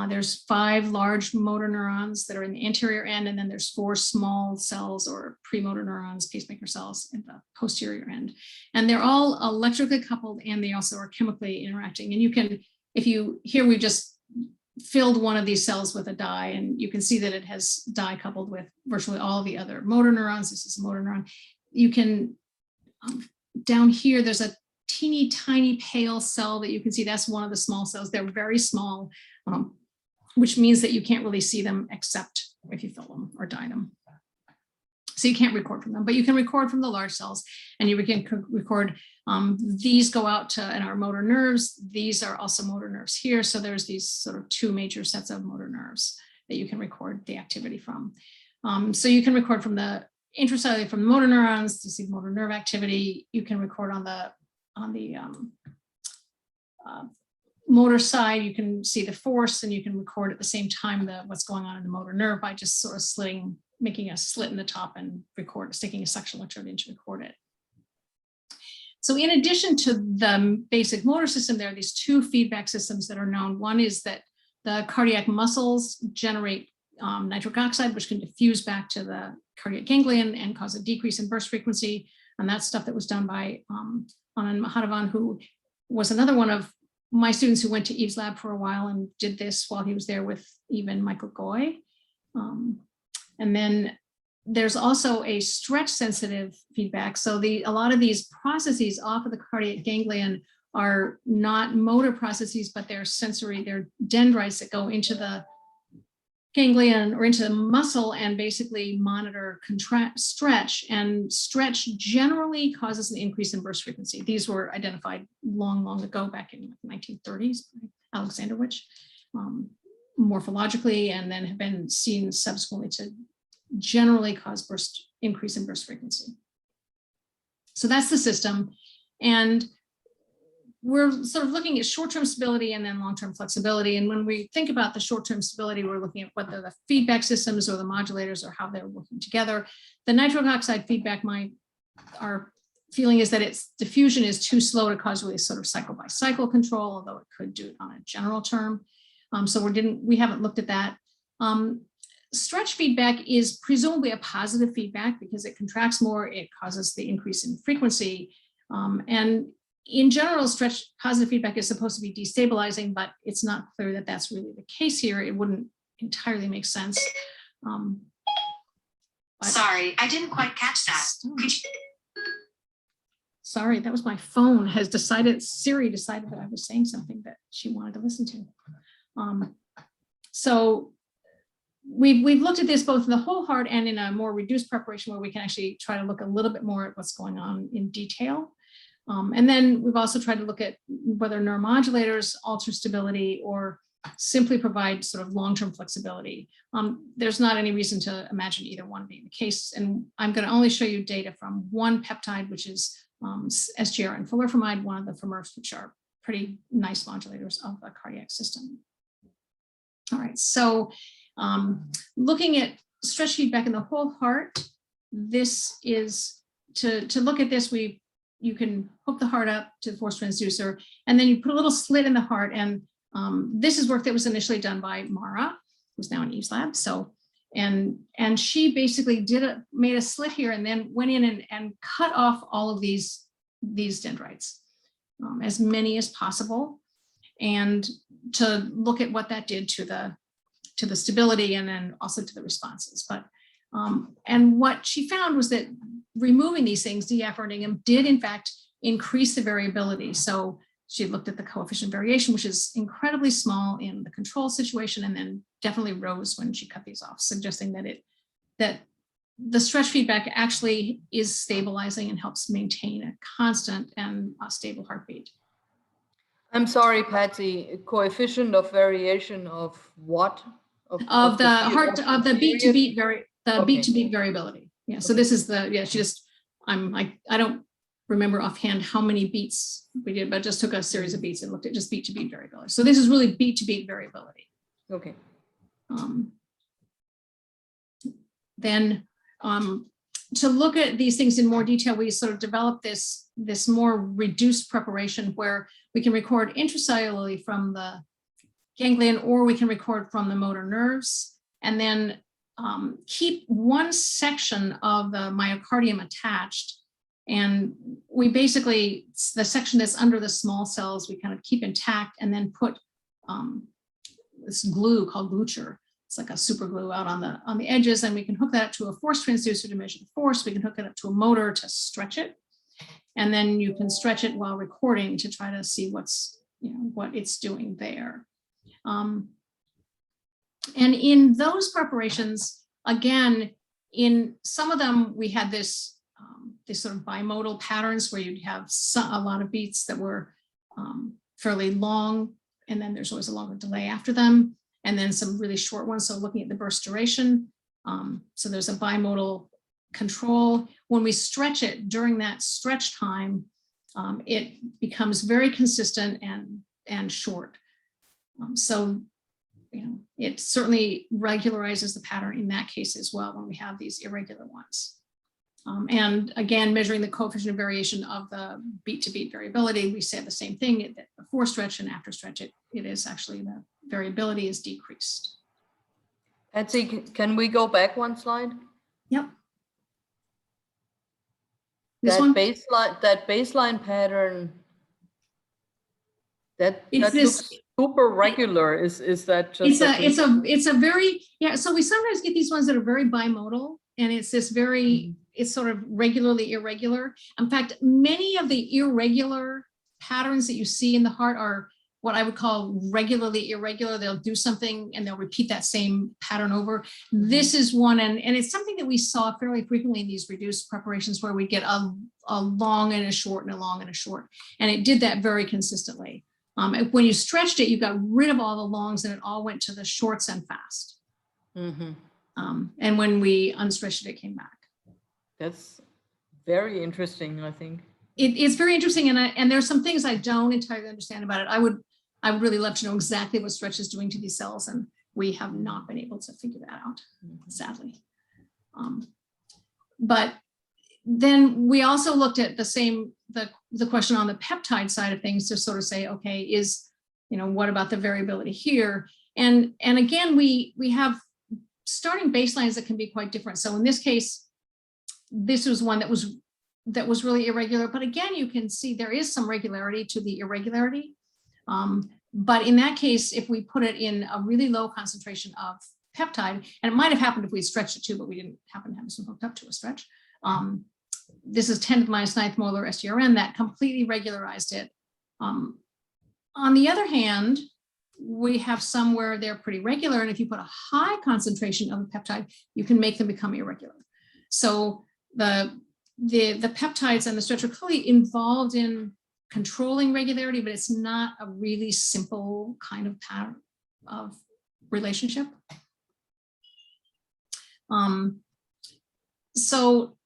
There's 5 large motor neurons that are in the anterior end, and then there's 4 small cells or premotor neurons, pacemaker cells, in the posterior end. And they're all electrically coupled, and they also are chemically interacting. And here we just filled one of these cells with a dye, and you can see that it has dye coupled with virtually all of the other motor neurons. This is a motor neuron. You can, down here, there's a teeny tiny pale cell that you can see. That's one of the small cells. They're very small, which means that you can't really see them except if you fill them or dye them. So you can't record from them, but you can record from the large cells, and you can record. These go out to our motor nerves. These are also motor nerves here. So there's these sort of 2 major sets of motor nerves that you can record the activity from. So you can record from the intracellular, from the motor neurons to see motor nerve activity. You can record on the motor side. You can see the force, and you can record at the same time what's going on in the motor nerve by just sort of making a slit in the top and sticking a suction electrode in to record it. So in addition to the basic motor system, there are these two feedback systems that are known. One is that the cardiac muscles generate nitric oxide, which can diffuse back to the cardiac ganglion and cause a decrease in burst frequency. And that's stuff that was done by Anand Mahadevan, who was another one of my students who went to Eve's lab for a while and did this while he was there with Eve and Michael Goy. And then there's also a stretch sensitive feedback. So a lot of these processes off of the cardiac ganglion are not motor processes, but they're sensory, they're dendrites that go into the ganglion or into the muscle and basically monitor stretch. And stretch generally causes an increase in burst frequency. These were identified long ago, back in the 1930s by Alexandrovich, morphologically, and then have been seen subsequently to generally cause increase in burst frequency. So that's the system. And we're sort of looking at short-term stability and then long-term flexibility. And when we think about the short-term stability, we're looking at whether the feedback systems or the modulators or how they're working together. The nitric oxide feedback, our feeling is that its diffusion is too slow to cause really sort of cycle by cycle control, although it could do it on a general term. So we haven't looked at that. Stretch feedback is presumably a positive feedback because it contracts more, it causes the increase in frequency. And in general, stretch positive feedback is supposed to be destabilizing, but it's not clear that that's really the case here. It wouldn't entirely make sense. Sorry, I didn't quite catch that. Sorry, that was my phone Siri decided that I was saying something that she wanted to listen to. So we've looked at this both in the whole heart and in a more reduced preparation where we can actually try to look a little bit more at what's going on in detail. And then we've also tried to look at whether neuromodulators alter stability or simply provide sort of long-term flexibility. There's not any reason to imagine either one being the case. And I'm going to only show you data from one peptide, which is SGR and fulurfamide, one of the FMRFs, which are pretty nice modulators of the cardiac system. All right, so looking at stretch feedback in the whole heart, this is, to look at this, you can hook the heart up to the force transducer, and then you put a little slit in the heart. And this is work that was initially done by Mara, who's now in Eve's lab. So, and she basically made a slit here and then went in and cut off all of these dendrites, as many as possible, and to look at what that did to the stability and then also to the responses. But and what she found was that removing these things, deafferenting them, did in fact increase the variability. So she looked at the coefficient variation, which is incredibly small in the control situation, and then definitely rose when she cut these off, suggesting that the stretch feedback actually is stabilizing and helps maintain a constant and stable heartbeat. I'm sorry, Patsy, coefficient of variation of what? Of the beat to beat variability. Yeah. So this is I don't remember offhand how many beats we did, but just took a series of beats and looked at just beat to beat variability. So this is really beat to beat variability. Okay. Then to look at these things in more detail, we sort of developed this more reduced preparation where we can record intracellularly from the ganglion, or we can record from the motor nerves, and then keep one section of the myocardium attached. And we basically, the section that's under the small cells, we kind of keep intact and then put this glue called Glucher. It's like a super glue out on the edges, and we can hook that to a force transducer to measure the force. We can hook it up to a motor to stretch it. And then you can stretch it while recording to try to see what it's doing there. And in those preparations, again, in some of them, we had this sort of bimodal patterns where you'd have a lot of beats that were fairly long, and then there's always a longer delay after them, and then some really short ones. So looking at the burst duration, So there's a bimodal control. When we stretch it during that stretch time, it becomes very consistent and short. So, it certainly regularizes the pattern in that case as well when we have these irregular ones. And again, measuring the coefficient of variation of the beat to beat variability, we say the same thing, that before stretch and after stretch, it is actually the variability is decreased. Patsy, can we go back one slide? Yep. This one? That baseline pattern, that It's looks super regular. Is that just? It's a very, yeah, so we sometimes get these ones that are very bimodal, and it's this very, it's sort of regularly irregular. In fact, many of the irregular patterns that you see in the heart are what I would call regularly irregular. They'll do something and they'll repeat that same pattern over. This is one, and it's something that we saw fairly frequently in these reduced preparations where we get a long and a short and a long and a short. And it did that very consistently. When you stretched it, you got rid of all the longs and it all went to the shorts and fast. And when we unstretched it, it came back. That's very interesting, I think. It's very interesting, and there's some things I don't entirely understand about it. I would really love to know exactly what stretch is doing to these cells, and we have not been able to figure that out, sadly. But then we also looked at the question on the peptide side of things to sort of say, okay, what about the variability here? And again, we have starting baselines that can be quite different. So in this case, this was one that was really irregular, but again, you can see there is some regularity to the irregularity. But in that case, if we put it in a really low concentration of peptide, and it might have happened if we stretched it too, but we didn't happen to have this one hooked up to a stretch. This is 10 to the minus 9th molar SGRN that completely regularized it. On the other hand, we have some where they're pretty regular, and if you put a high concentration of a peptide, you can make them become irregular. So the peptides and the stretch are clearly involved in controlling regularity, but it's not a really simple kind of pattern of relationship. So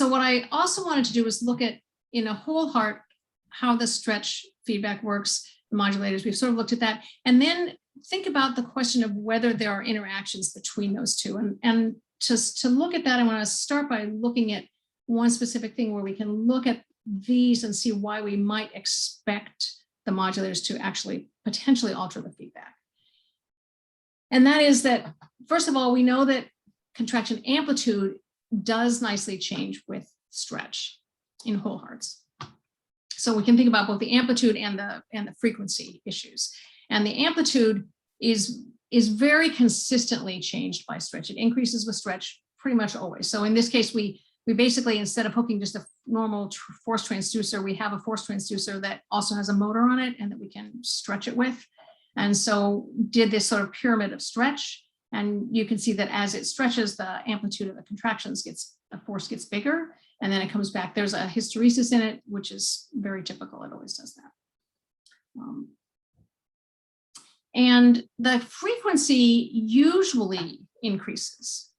what I also wanted to do was look at, in a whole heart, how the stretch feedback works, the modulators. We've sort of looked at that, and then think about the question of whether there are interactions between those two. And to look at that, I want to start by looking at one specific thing where we can look at these and see why we might expect the modulators to actually potentially alter the feedback. And that is that, first of all, we know that contraction amplitude does nicely change with stretch in whole hearts. So we can think about both the amplitude and the frequency issues. And the amplitude is very consistently changed by stretch. It increases with stretch pretty much always. So in this case, we basically, instead of hooking just a normal force transducer, we have a force transducer that also has a motor on it and that we can stretch it with. And so did this sort of pyramid of stretch. And you can see that as it stretches, the amplitude of the contractions the force gets bigger, and then it comes back. There's a hysteresis in it, which is very typical. It always does that. And the frequency usually increases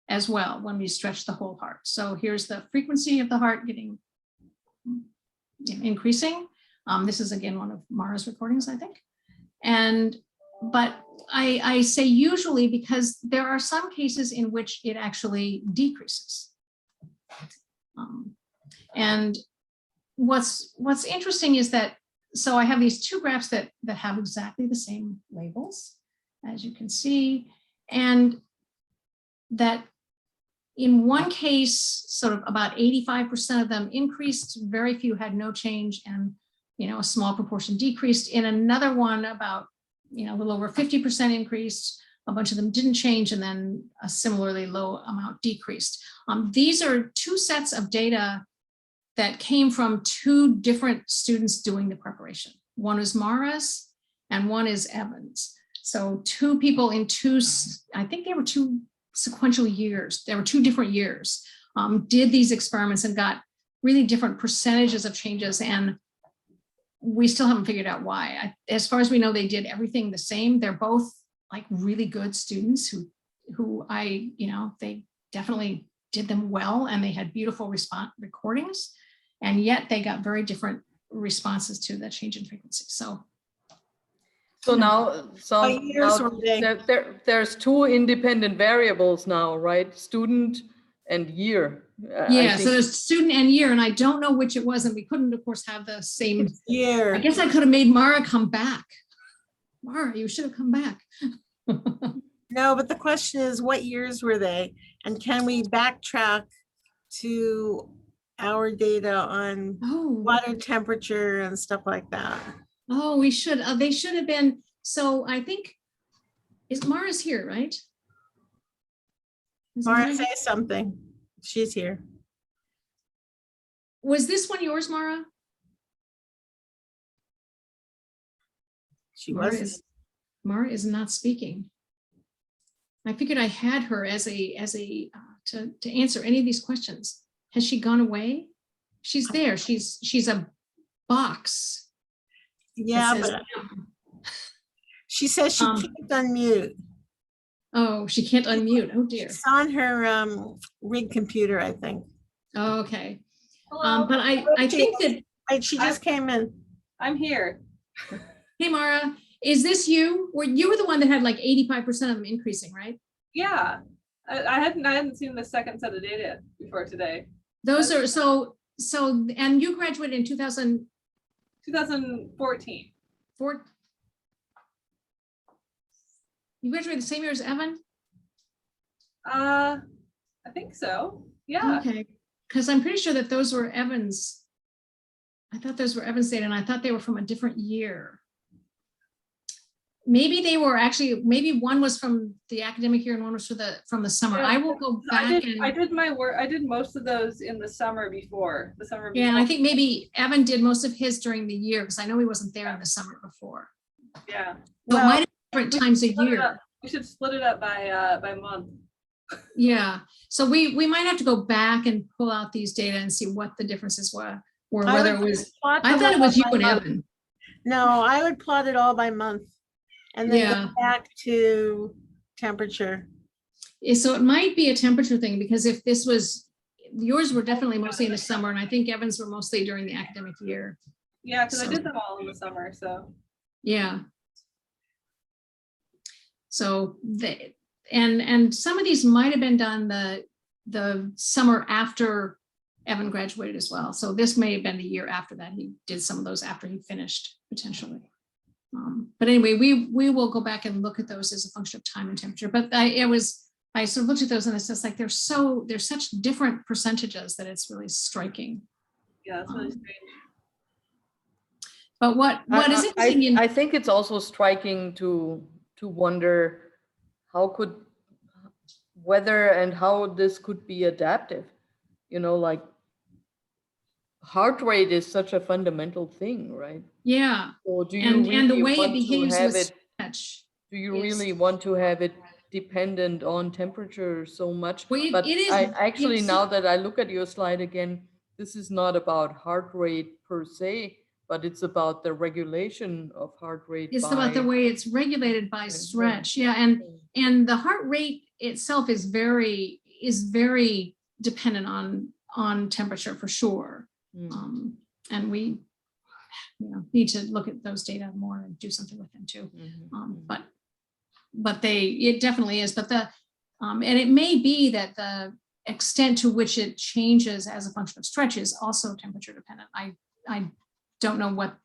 as well when we stretch the whole heart. So here's the frequency of the heart increasing. This is again one of Mara's recordings, I think. But I say usually because there are some cases in which it actually decreases. And what's interesting is that, so I have these two graphs that have exactly the same labels, as you can see, and that in one case, sort of about 85% of them increased, very few had no change, and a small proportion decreased. In another one, about a little over 50% increased, a bunch of them didn't change, and then a similarly low amount decreased. These are two sets of data that came from two different students doing the preparation. One is Mara's and one is Evans. So two people in I think they were two sequential years. There were 2 different years, did these experiments and got really different percentages of changes. And we still haven't figured out why. As far as we know, they did everything the same. They're both like really good students who who they definitely did them well, and they had beautiful response recordings, and yet they got very different responses to the change in frequency. So So What years now were they? there's two independent variables now, right? Student and year. I yeah, so think. there's student and year, and I don't know which it was, and we couldn't, of course, have the same. I Year. guess I could have made Mara come back. Mara, you should have come back. No, but the question is, what years were they? And can we backtrack to our data on Oh, water temperature and stuff like that? oh, we should. They should have been. So I think Mara's here, right? Is Mara, Mara say here? something. She's here. Was this one yours, Mara? She Mara wasn't. is, Mara is not speaking. I figured I had her as a to answer any of these questions. Has she gone away? She's there. She's a box. that Yeah, says but M. she says she Um, can't unmute. Oh, she can't unmute. Oh dear. It's on her rig computer, I think. Oh, okay. Hello, But I think that, Wait, she just came in. I'm here. hey Mara, is this you? You were the one that had like 85% of them increasing, right? Yeah, I hadn't seen the second set of data before today. Those are so, and you graduated in 2004. 2014. You graduated the same year as Evan? I think so. Yeah. Okay, because I'm pretty sure that those were Evan's. I thought those were Evan's data, and I thought they were from a different year. Maybe they were actually, maybe one was from the academic year and one was from the summer. Yeah, I will go back I and, did my work. I did most of those in the summer before. yeah, and I think maybe Evan did most of his during the year, because I know he wasn't there in the summer before. Yeah. So it Well, might have been different times a Split it year. up. We should split it up by month. Yeah, so we might have to go back and pull out these data and see what the differences were, or I whether would it was, plot I them thought it all was you by and month. Evan. No, I would plot it all by month and then Yeah. go back to temperature. So it might be a temperature thing, because if this was, yours were definitely mostly in the summer, and I think Evan's were mostly during the academic year. Yeah, because I So- did them all in the summer. So Yeah. So and some of these might have been done the summer after Evan graduated as well. So this may have been the year after that. He did some of those after he finished potentially. But anyway, we will go back and look at those as a function of time and temperature. But I sort of looked at those and it's just like they're such different percentages that it's really striking. yeah, that's really strange. But what is interesting I think it's also striking to wonder whether and how this could be adaptive. You know, like heart rate is such a fundamental thing, right? yeah, So do you and the really way it want to behaves have with it? stretch. Do you is- really want to have it dependent on temperature so much? Well, But it is- I actually, it's- now that I look at your slide again, this is not about heart rate per se, but it's about the regulation of heart rate. It's about the by- way it's regulated by Yeah. stretch. Yeah, and the heart rate itself is very dependent on temperature for sure. Mm, And we need to look at those data more and do something with them too. mhm. But it definitely is. But and it may be that the extent to which it changes as a function of stretch is also temperature dependent. I don't know what,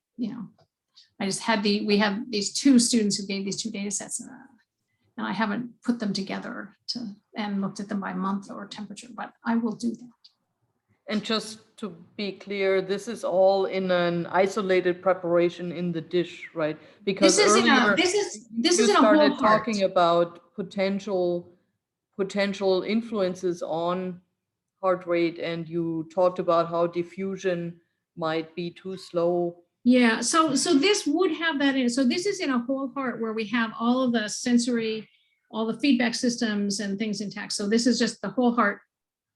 I just had we have these two students who gave these two data sets and I haven't put them together and looked at them by month or temperature, but I will do that. And just to be clear, this is all in an isolated preparation in the dish, right? Because This is earlier this you is in a whole started heart. talking about potential influences on heart rate, and you talked about how diffusion might be too slow. Yeah, so this would have that in. So this is in a whole heart where we have all of the sensory, all the feedback systems and things intact. So this is just the whole heart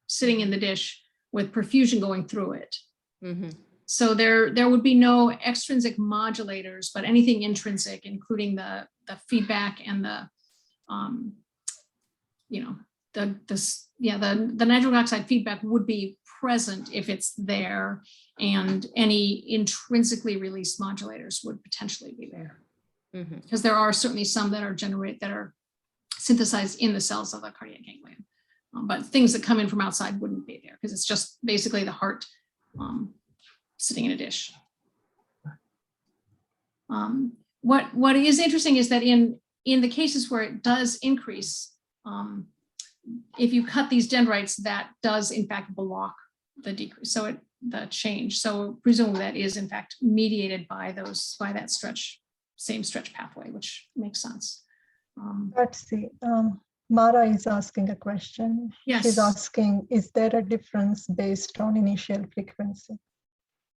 sitting in the dish with perfusion going through it. Mhm. So there would be no extrinsic modulators, but anything intrinsic, including the feedback and the the nitric oxide feedback would be present if it's there, and any intrinsically released modulators would potentially be there. Mhm. Because there are certainly some that are synthesized in the cells of the cardiac ganglion. But things that come in from outside wouldn't be there because it's just basically the heart sitting in a dish. What is interesting is that in the cases where it does increase, if you cut these dendrites, that does in fact block the decrease. So the change. So presumably that is in fact mediated by that same stretch pathway, which makes sense. Let's see. Mara is asking a question. Yes. She's asking, is there a difference based on initial frequency?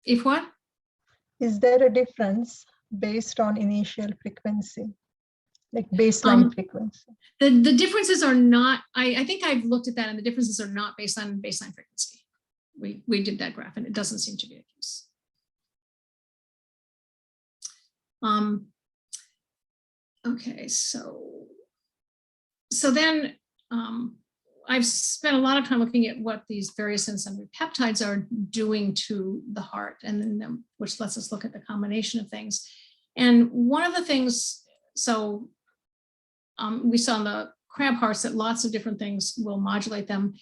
If what? Is there a difference based on initial frequency? Like baseline frequency? The differences are not, I think I've looked at that, and the differences are not based on baseline frequency. We did that graph and it doesn't seem to be the case. Okay, so then I've spent a lot of time looking at what these various enzyme peptides are doing to the heart, and then which lets us look at the combination of things. And one of the things, so we saw in the crab hearts that lots of different things will modulate them.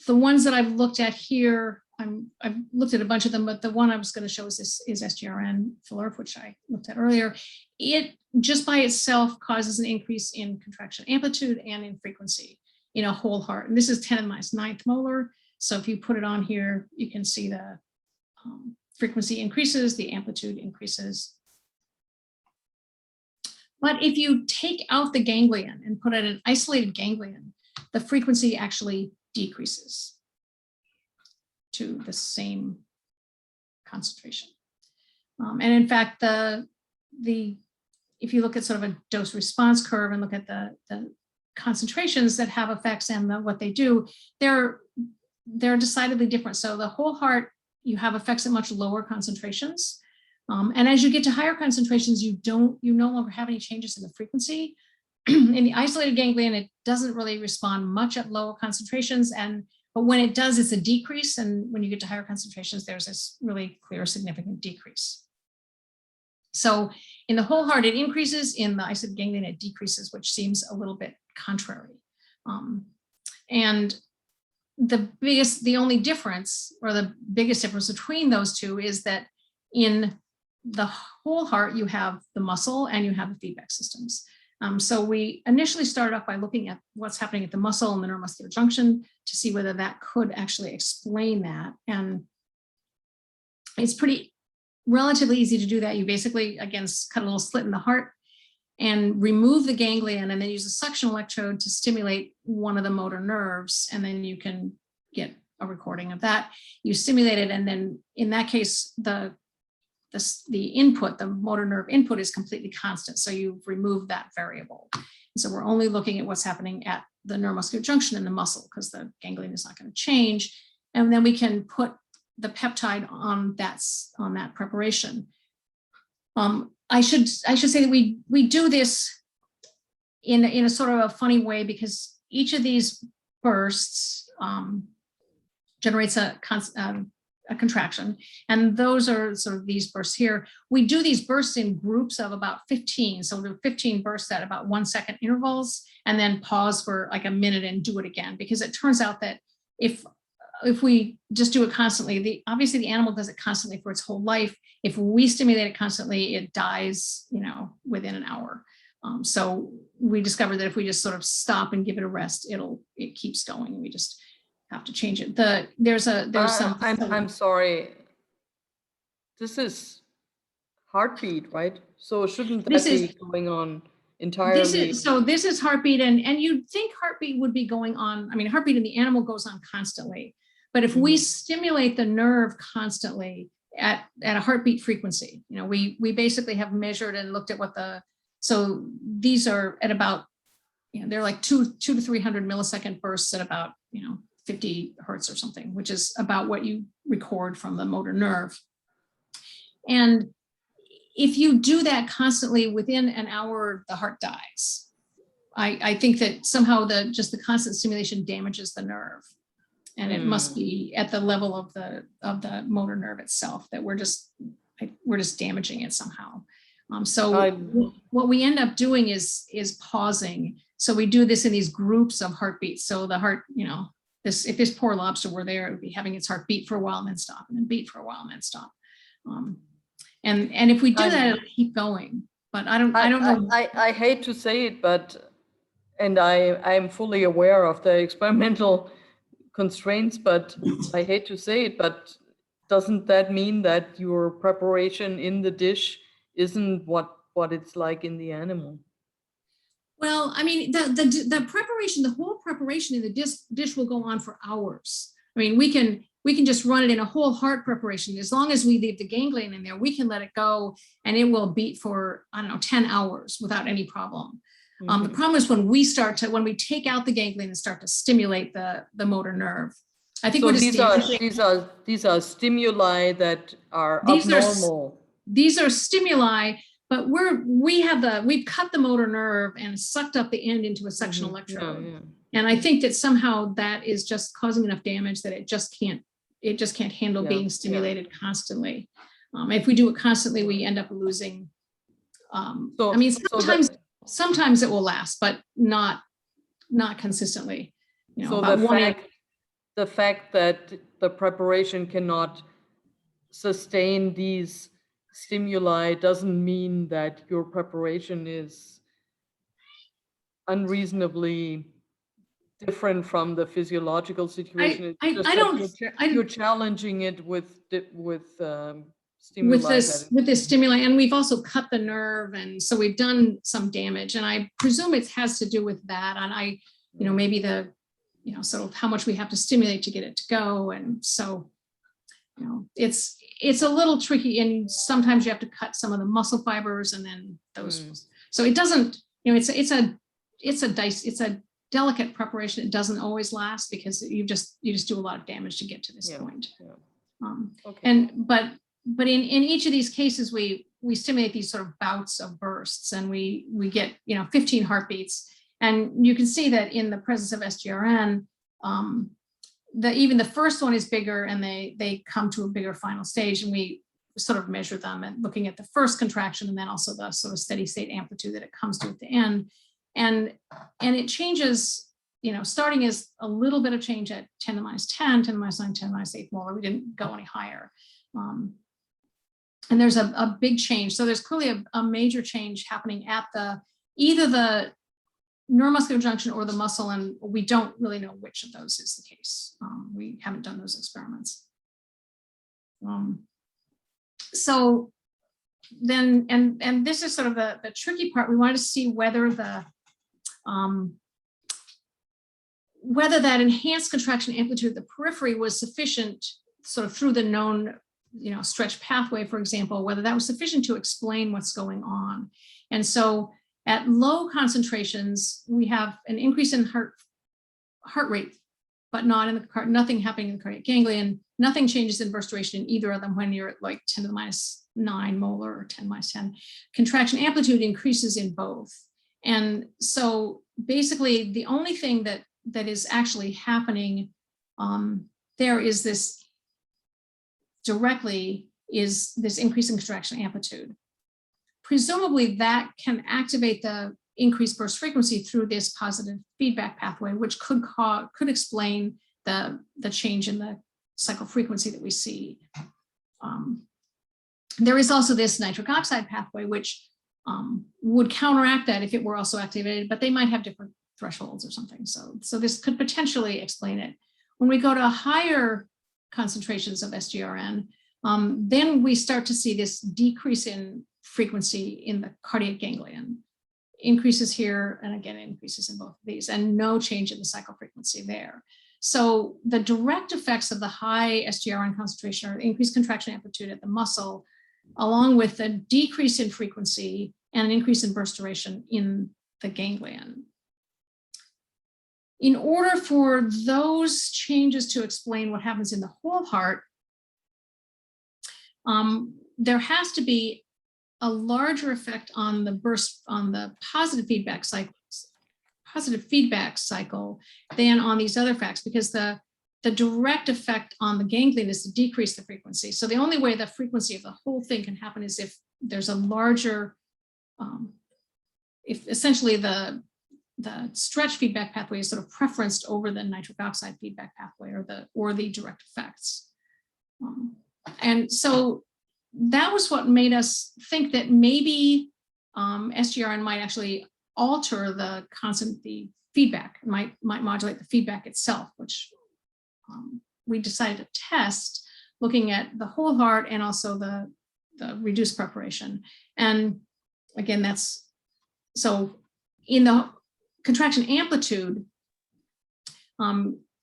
The ones that I've looked at here, I've looked at a bunch of them, but the one I was going to show is SGRN-FLRP, which I looked at earlier. It just by itself causes an increase in contraction amplitude and in frequency in a whole heart. And this is 10 to the -9th molar. So if you put it on here, you can see the frequency increases, the amplitude increases. But if you take out the ganglion and put in an isolated ganglion, the frequency actually decreases to the same concentration. And in fact, if you look at sort of a dose response curve and look at the concentrations that have effects and what they do, they're decidedly different. So the whole heart, you have effects at much lower concentrations. And as you get to higher concentrations, you no longer have any changes in the frequency. In the isolated ganglion, it doesn't really respond much at lower concentrations. But when it does, it's a decrease. And when you get to higher concentrations, there's this really clear, significant decrease. So in the whole heart, it increases. In the isolated ganglion, it decreases, which seems a little bit contrary. And the only difference, or the biggest difference between those two, is that in the whole heart, you have the muscle and you have the feedback systems. So we initially started off by looking at what's happening at the muscle and the neuromuscular junction to see whether that could actually explain that. And it's relatively easy to do that. You basically, again, cut a little slit in the heart and remove the ganglion, and then use a suction electrode to stimulate one of the motor nerves. And then you can get a recording of that. You stimulate it, and then in that case, the input, the motor nerve input, is completely constant. So you've removed that variable. And so we're only looking at what's happening at the neuromuscular junction in the muscle, because the ganglion is not going to change. And then we can put the peptide on that preparation. I should say that we do this in a sort of a funny way, because each of these bursts generates a contraction, and those are sort of these bursts here. We do these bursts in groups of about 15. So there are 15 bursts at about 1 second intervals, and then pause for like a minute and do it again, because it turns out that if we just do it constantly, obviously the animal does it constantly for its whole life. If we stimulate it constantly, it dies, within an hour. So we discovered that if we just sort of stop and give it a rest, it keeps going. We just have to change it. There's some. I'm sorry. This is heartbeat, right? So shouldn't that be going on entirely? This is heartbeat, and you'd think heartbeat would be going on. I mean, heartbeat in the animal goes on constantly, but if we stimulate the nerve constantly at a heartbeat frequency, we basically have measured and looked at so these are at about, they're like 200 to 300 millisecond bursts at about, 50 hertz or something, which is about what you record from the motor nerve. And if you do that constantly, within an hour, the heart dies. I think that somehow just the constant stimulation damages the nerve. And it must be at the level of the motor nerve itself that we're just damaging it somehow. So what we end up doing is pausing. So we do this in these groups of heartbeats. So the heart, if this poor lobster were there, it would be having its heart beat for a while and then stop, and then beat for a while and then stop. And if we do that, it'll keep going. But I don't know. I hate to say it, but, and I am fully aware of the experimental constraints, but I hate to say it, but doesn't that mean that your preparation in the dish isn't what it's like in the animal? Well, I mean, the preparation, the whole preparation in the dish will go on for hours. I mean, we can just run it in a whole heart preparation. As long as we leave the ganglion in there, we can let it go and it will beat for, I don't know, 10 hours without any problem. The problem is when we take out the ganglion and start to stimulate the motor nerve. I think So we're these are stimuli that are abnormal. These are stimuli, but we've cut the motor nerve and sucked up the end into a suction electrode. Yeah. And I think that somehow that is just causing enough damage that it just can't handle being stimulated constantly. If we do it constantly, we end up losing. I mean, sometimes it will last, but not consistently. So the fact that the preparation cannot sustain these stimuli doesn't mean that your preparation is unreasonably different from the physiological situation. You're challenging it with stimuli. With this stimuli, and we've also cut the nerve, and so we've done some damage, and I presume it has to do with that. And maybe sort of how much we have to stimulate to get it to go, and so it's a little tricky, and sometimes you have to cut some of the muscle fibers, and then those. So it doesn't, it's a delicate preparation. It doesn't always last because you just do a lot of damage to get to this point. Okay. But in each of these cases, we stimulate these sort of bouts of bursts, and we get 15 heartbeats, and you can see that in the presence of SGRN, even the first one is bigger, and they come to a bigger final stage, and we sort of measure them and looking at the first contraction, and then also the sort of steady state amplitude that it comes to at the end, and it changes. Starting as a little bit of change at 10 to the minus 10, 10 to the minus 9, 10 to the minus 8 molar. We didn't go any higher. And there's a big change. So there's clearly a major change happening at either the neuromuscular junction or the muscle, and we don't really know which of those is the case. We haven't done those experiments. So then, and this is sort of the tricky part. We wanted to see whether that enhanced contraction amplitude at the periphery was sufficient, sort of through the known stretch pathway, for example, whether that was sufficient to explain what's going on. And so at low concentrations, we have an increase in heart rate, but not in the nothing happening in the cardiac ganglion. Nothing changes in burst duration in either of them when you're at like 10 to the minus 9 molar or 10 minus 10. Contraction amplitude increases in both. And so basically the only thing that is actually happening there is this directly is this increase in contraction amplitude. Presumably that can activate the increased burst frequency through this positive feedback pathway, which could explain the change in the cycle frequency that we see. There is also this nitric oxide pathway, which would counteract that if it were also activated, but they might have different thresholds or something. So this could potentially explain it. When we go to higher concentrations of SGRN, then we start to see this decrease in frequency in the cardiac ganglion. Increases here, and again, increases in both of these, and no change in the cycle frequency there. So the direct effects of the high SGRN concentration are increased contraction amplitude at the muscle, along with a decrease in frequency and an increase in burst duration in the ganglion. In order for those changes to explain what happens in the whole heart, there has to be a larger effect on the burst, on the positive feedback cycles positive feedback cycle than on these other facts, because the direct effect on the ganglion is to decrease the frequency. So the only way the frequency of the whole thing can happen is if there's a larger, if essentially the stretch feedback pathway is sort of preferenced over the nitric oxide feedback pathway, or the direct effects. And so that was what made us think that maybe SGRN might actually alter the feedback, might modulate the feedback itself, which we decided to test, looking at the whole heart and also the reduced preparation. And again, that's so in the contraction amplitude,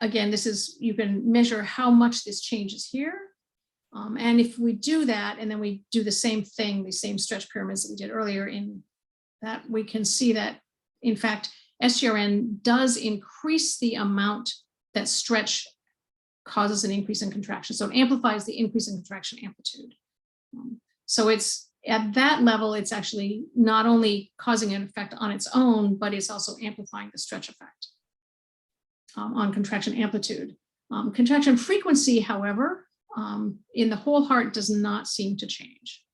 again, this is, you can measure how much this changes here. And if we do that, and then we do the same thing, the same stretch pyramids that we did earlier, in that we can see that, in fact, SGRN does increase the amount that stretch causes an increase in contraction. So it amplifies the increase in contraction amplitude. So it's at that level, it's actually not only causing an effect on its own, but it's also amplifying the stretch effect on contraction amplitude. Contraction frequency, however, in the whole heart does not seem to change.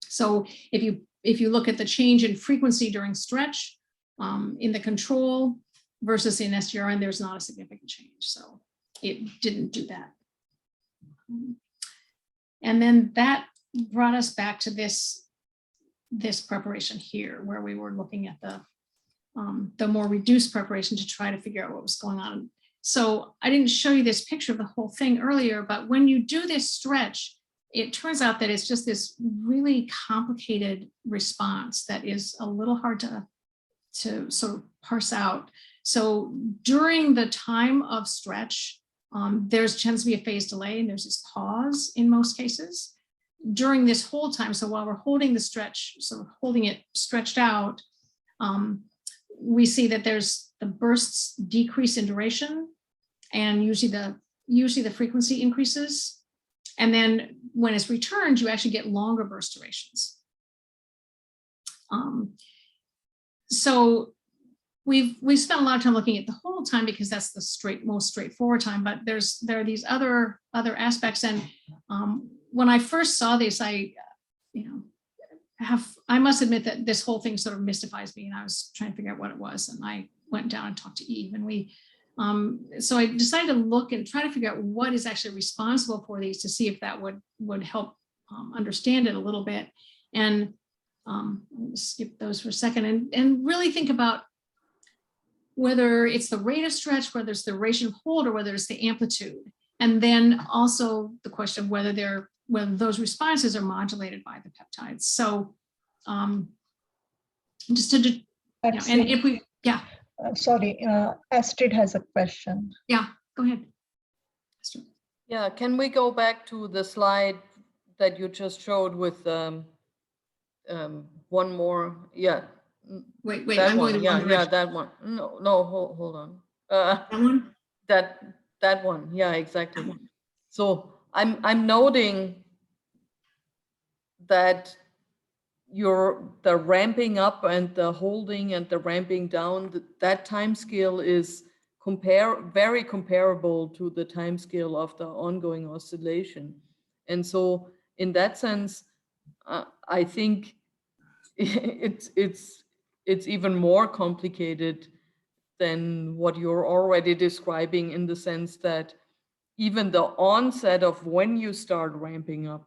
So if you look at the change in frequency during stretch in the control versus in SGRN, there's not a significant change. So it didn't do that. And then that brought us back to this preparation here, where we were looking at the more reduced preparation to try to figure out what was going on. So I didn't show you this picture of the whole thing earlier, but when you do this stretch, it turns out that it's just this really complicated response that is a little hard to sort of parse out. So during the time of stretch, there tends to be a phase delay, and there's this pause in most cases. During this whole time, so while we're holding the stretch, sort of holding it stretched out, we see that there's the bursts decrease in duration, and usually the frequency increases. And then when it's returned, you actually get longer burst durations. So we've spent a lot of time looking at the whole time, because that's the most straightforward time, but there are these other aspects. And when I first saw this, I must admit that this whole thing sort of mystifies me, and I was trying to figure out what it was. And I went down and talked to Eve, and so I decided to look and try to figure out what is actually responsible for these, to see if that would help understand it a little bit. And skip those for a second and really think about whether it's the rate of stretch, whether it's the duration of hold, or whether it's the amplitude. And then also the question of whether those responses are modulated by the peptides. So just to, and if we, yeah. Sorry, Astrid has a question. Yeah, go ahead. Yeah, can we go back to the slide that you just showed with one more? Yeah. Wait, that I'm one. going the Yeah, wrong direction. that one. No, hold on. That one? That one. Yeah, exactly. So I'm noting that the ramping up and the holding and the ramping down, that time scale is very comparable to the time scale of the ongoing oscillation. And so in that sense, I think it's even more complicated than what you're already describing, in the sense that even the onset of when you start ramping up,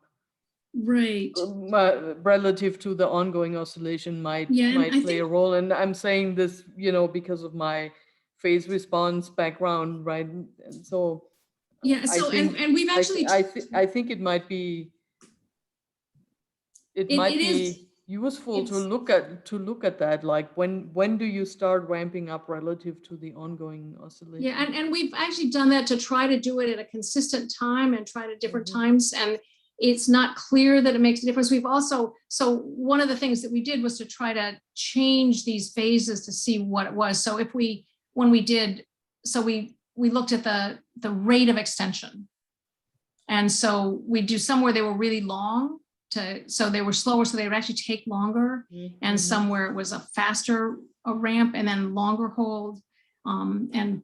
Right. Relative to the ongoing oscillation might play a role. And I'm saying this, because of my phase response background, right? And so yeah, so and we've actually I think it might be useful to look at that, like when do you start ramping up relative to the ongoing oscillation? Yeah, and we've actually done that to try to do it at a consistent time and try to different times, and it's not clear that it makes a difference. We've also, so one of the things that we did was to try to change these phases to see what it was. So we looked at the rate of extension, and so we do some where they were really long, so they were slower, so they would actually take longer, and some where it was a faster a ramp and then longer hold, and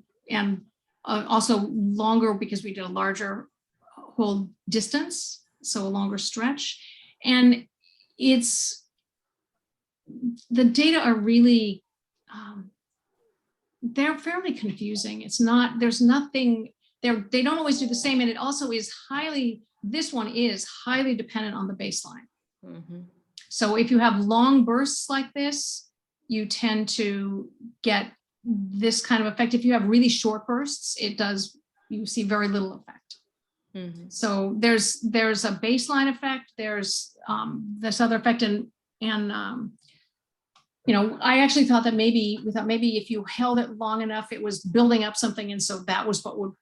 also longer because we did a larger hold distance, so a longer stretch. And the data are really, they're fairly confusing. It's not, there's nothing, they don't always do the same. And it also is this one is highly dependent on the baseline. Mhm. So if you have long bursts like this, you tend to get this kind of effect. If you have really short bursts, you see very little effect. Mhm. So there's a baseline effect, there's this other effect, and I actually thought that maybe if you held it long enough, it was building up something, and so that was what would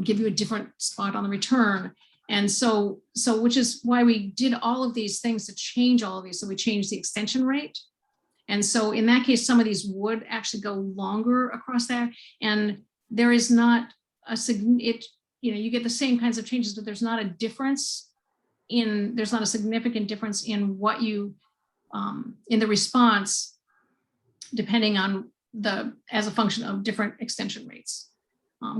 give you a different spot on the return. And so which is why we did all of these things to change all of these. So we changed the extension rate. And so in that case, some of these would actually go longer across there. And there is not you get the same kinds of changes, but there's not a significant difference in what you, in the response, depending on as a function of different extension rates.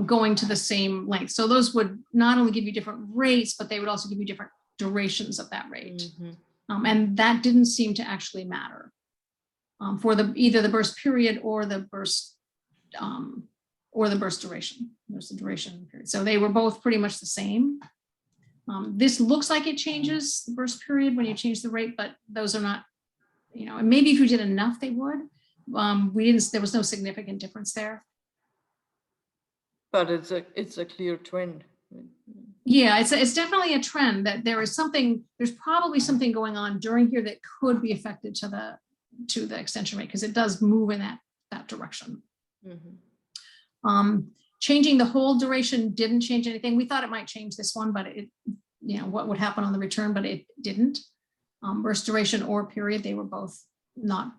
Going to the same length. So those would not only give you different rates, but they would also give you different durations of that rate. Mhm. And that didn't seem to actually matter for either the burst period or the burst duration. There's the duration period. So they were both pretty much the same. This looks like it changes the burst period when you change the rate, but those are not, and maybe if you did enough, they would. There was no significant difference there. But it's a clear trend. Yeah, it's definitely a trend that there's probably something going on during here that could be affected to the extension rate, because it does move in that direction. Mhm. Changing the hold duration didn't change anything. We thought it might change this one, but what would happen on the return, but it didn't. Burst duration or period, they were both not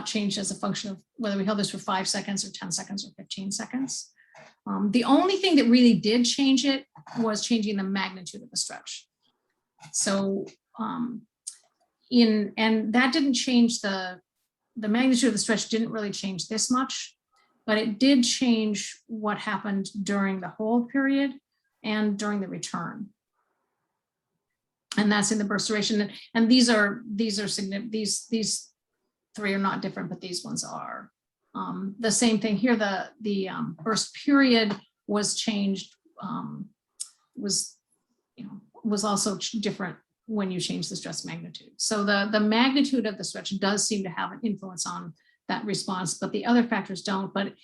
changed as a function of whether we held this for 5 seconds or 10 seconds or 15 seconds. The only thing that really did change it was changing the magnitude of the stretch. So and that didn't change the magnitude of the stretch didn't really change this much, but it did change what happened during the hold period and during the return. And that's in the burst duration. And these are significant. These three are not different, but these ones are. The same thing here, the burst period was changed, was also different when you change the stress magnitude. So the magnitude of the stretch does seem to have an influence on that response, but the other factors don't. But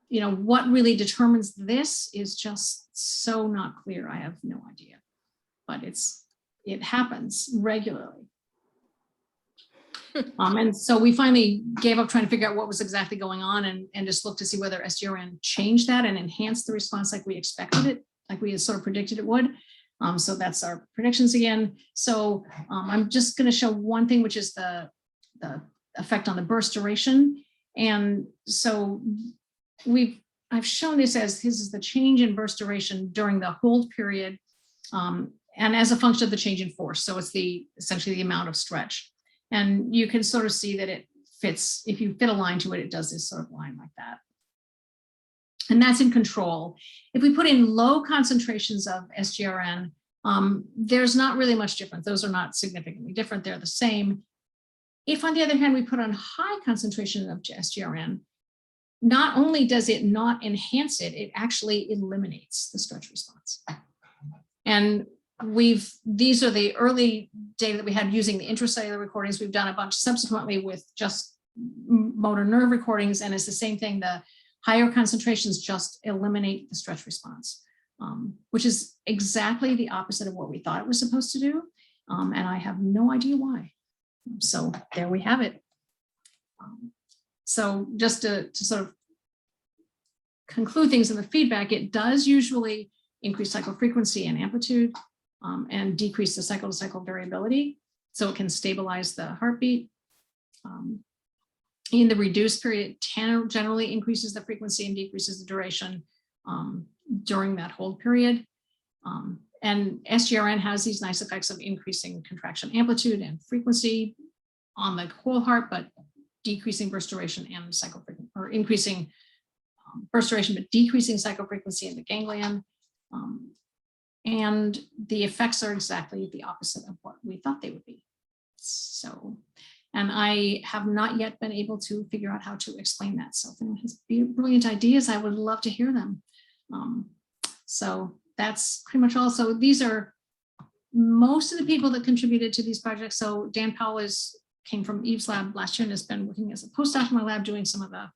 what really determines this is just so not clear. I have no idea, but it happens regularly. And so we finally gave up trying to figure out what was exactly going on and just looked to see whether SGRN changed that and enhanced the response like we expected it, like we had sort of predicted it would. So that's our predictions again. So I'm just going to show one thing, which is the effect on the burst duration. And so I've shown this is the change in burst duration during the hold period, and as a function of the change in force. So it's essentially the amount of stretch. And you can sort of see that it fits, if you fit a line to it, it does this sort of line like that. And that's in control. If we put in low concentrations of SGRN, there's not really much difference. Those are not significantly different. They're the same. If, on the other hand, we put on high concentration of SGRN, not only does it not enhance it, it actually eliminates the stretch response. And these are the early data that we had using the intracellular recordings. We've done a bunch subsequently with just motor nerve recordings, and it's the same thing. The higher concentrations just eliminate the stretch response, which is exactly the opposite of what we thought it was supposed to do. And I have no idea why. So there we have it. So just to sort of conclude things in the feedback, it does usually increase cycle frequency and amplitude, and decrease the cycle-to-cycle variability, so it can stabilize the heartbeat. In the reduced period, it generally increases the frequency and decreases the duration during that hold period. And SGRN has these nice effects of increasing contraction amplitude and frequency on the whole heart, but decreasing burst duration and cycle frequency, or increasing burst duration, but decreasing cycle frequency in the ganglion. And the effects are exactly the opposite of what we thought they would be. So, and I have not yet been able to figure out how to explain that. So if anyone has brilliant ideas, I would love to hear them. So that's pretty much all. So these are most of the people that contributed to these projects. So Dan Powell came from Eve's lab last year and has been working as a postdoc in my lab doing some of the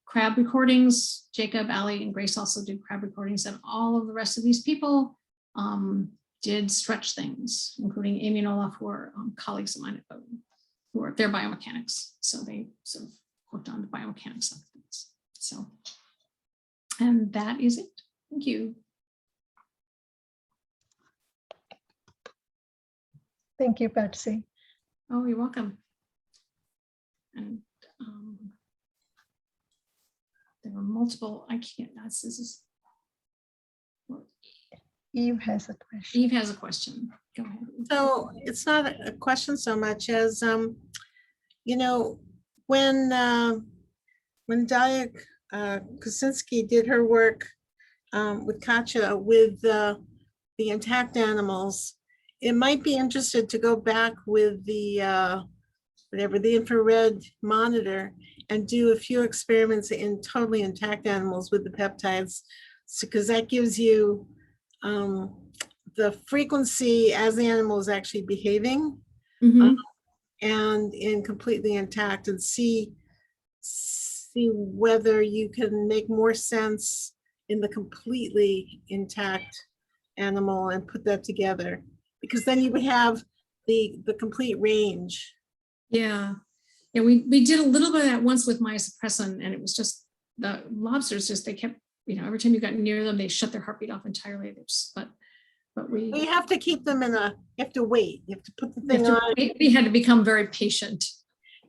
crab recordings. Jacob, Ali, and Grace also did crab recordings, and all of the rest of these people did stretch things, including Amy and Olaf, who are colleagues of mine at Bowdoin, who are, they're biomechanics. So they sort of worked on the biomechanics of things. So, and that is it. Thank you. Thank you, Patsy. Oh, you're welcome. And there were multiple, I can't, this is. Eve has a question. Eve has a question. Go ahead. So it's not a question so much as, you know, when Dalia Kuczynski did her work with Katja with the intact animals, it might be interested to go back with the the infrared monitor and do a few experiments in totally intact animals with the peptides, because that gives you the frequency as the animal is actually behaving and in completely intact, and see whether you can make more sense in the completely intact animal and put that together, because then you would have the complete range. Yeah. Yeah, we did a little bit of that once with myosuppressin, and it was just the lobsters, just they kept, you know, every time you got near them, they shut their heartbeat off entirely. But we You have to keep them you have to wait. You have to put the thing on. we had to become very patient.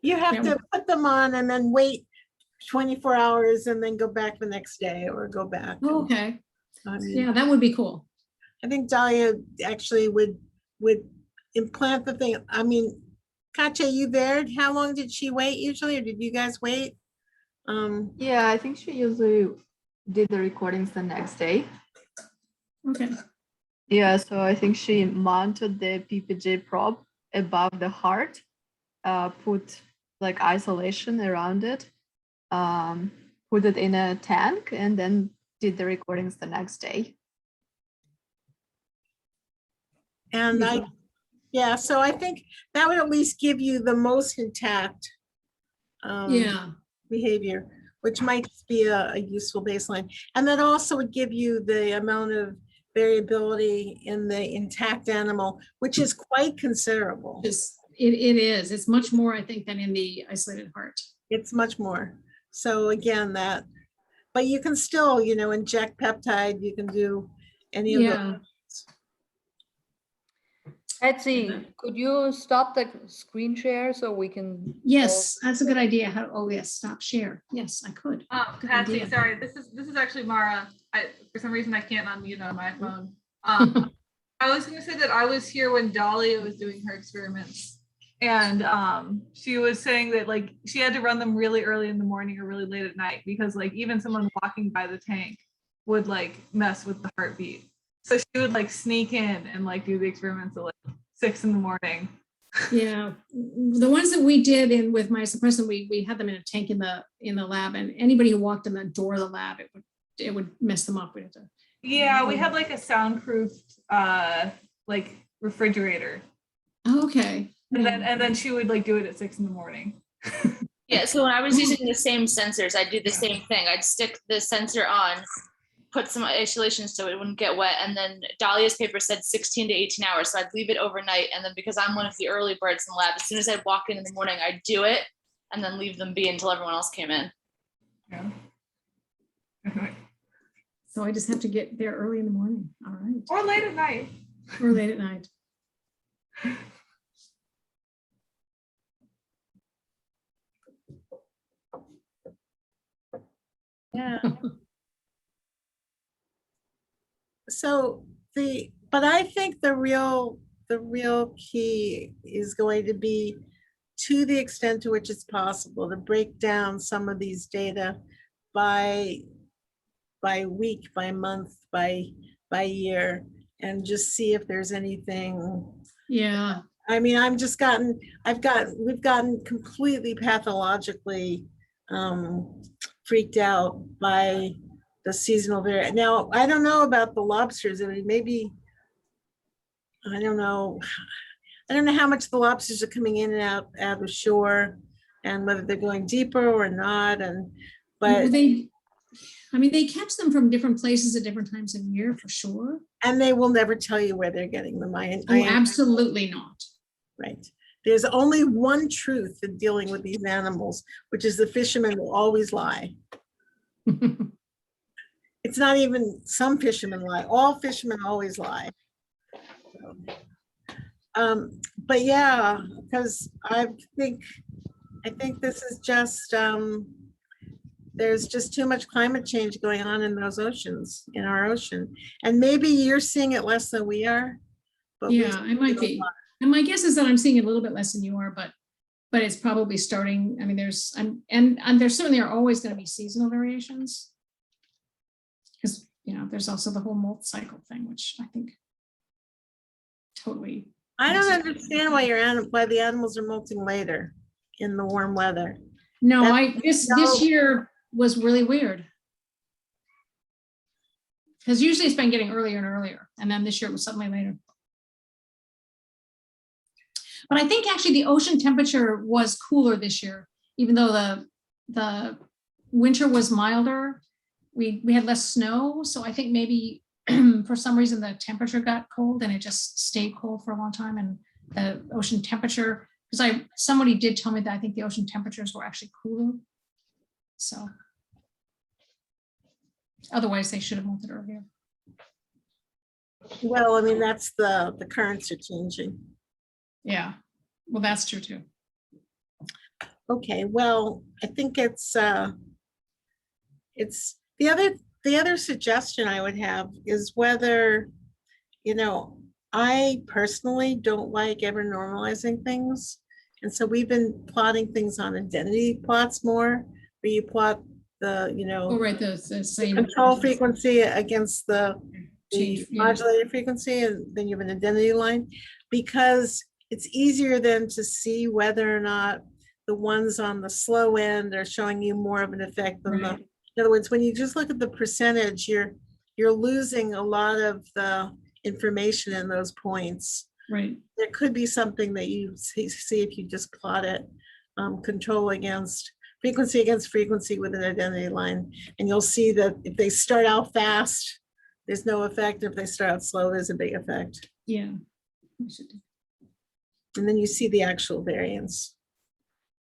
You have to put them on and then wait 24 hours and then go back the next day or go back. Oh, okay. I mean, Yeah, that would be cool. I think Dalia actually would implant the thing. I mean, Katja, you there? How long did she wait usually, or did you guys wait? Yeah, I think she usually did the recordings the next day. Okay. Yeah, so I think she mounted the PPG probe above the heart, put like isolation around it, put it in a tank, and then did the recordings the next day. And yeah, so I think that would at least give you the most intact Yeah. behavior, which might be a useful baseline. And that also would give you the amount of variability in the intact animal, which is quite considerable. It is. It's much more, I think, than in the isolated heart. It's much more. So again, but you can still, you know, inject peptide, you can do any of Yeah. Patsy, could you stop the screen share so we can? Yes, that's a good idea. Oh yes, stop share. Yes, I could. Good Patsy, idea. sorry, this is actually Mara. For some reason I can't unmute on my phone. I was gonna say that I was here when Dalia was doing her experiments, and she was saying that like she had to run them really early in the morning or really late at night, because like even someone walking by the tank would like mess with the heartbeat. So she would like sneak in and like do the experiments at like 6 in the morning. Yeah, the ones that we did with myosuppressin, we had them in a tank in the lab, and anybody who walked in the door of the lab, it would mess them up. We'd have to. Yeah, we had like a soundproofed like refrigerator. Oh, okay. And then she would like do it at 6 in the morning. Yeah, so when I was using the same sensors, I'd do the same thing. I'd stick the sensor on, put some isolation so it wouldn't get wet. And then Dalia's paper said 16 to 18 hours. So I'd leave it overnight. And then because I'm one of the early birds in the lab, as soon as I'd walk in the morning, I'd do it and then leave them be until everyone else came in. Yeah. So I just have to get there early in the morning. All right. Or late at night. Or late at night. Yeah. So but I think the real key is going to be to the extent to which it's possible, to break down some of these data by week, by month, by year, and just see if there's anything. Yeah. I mean, we've gotten completely pathologically freaked out by the seasonal variant. Now, I don't know about the lobsters. I mean, maybe, I don't know. I don't know how much the lobsters are coming in and out of shore and whether they're going deeper or not. And, Well, but, they catch them from different places at different times of year for sure. and they will never tell you where they're getting them. Oh, absolutely not. Right. There's only one truth in dealing with these animals, which is the fishermen will always lie. It's not even some fishermen lie. All fishermen always lie. But yeah, because I think this is just, there's just too much climate change going on in those oceans, in our ocean. And maybe you're seeing it less than we are. But we Yeah, I might be. And my guess is that I'm seeing it a little bit less than you are, but it's probably starting. I mean, there's certainly are always going to be seasonal variations. Because, there's also the whole molt cycle thing, which I think totally. I don't understand why why the animals are molting later in the warm weather. No, That's- this year was really weird. Because usually it's been getting earlier and earlier, and then this year it was suddenly later. But I think actually the ocean temperature was cooler this year, even though the winter was milder. We had less snow, so I think maybe for some reason the temperature got cold and it just stayed cold for a long time. And the ocean temperature, because somebody did tell me that I think the ocean temperatures were actually cooler. So otherwise they should have molted earlier. Well, I mean, that's the currents are changing. Yeah, well, that's true too. Okay, well, I think it's the other suggestion I would have is whether, I personally don't like ever normalizing things. And so we've been plotting things on identity plots more, where you plot the, Oh, right, the same. control frequency against the Change, yeah. modulated frequency, and then you have an identity line, because it's easier then to see whether or not the ones on the slow end are showing you more of an effect than Right. in other words, when you just look at the percentage, you're losing a lot of the information in those points. Right. There could be something that you see if you just plot it, control against frequency with an identity line. And you'll see that if they start out fast, there's no effect. If they start out slow, there's a big effect. Yeah. We should do. And then you see the actual variance.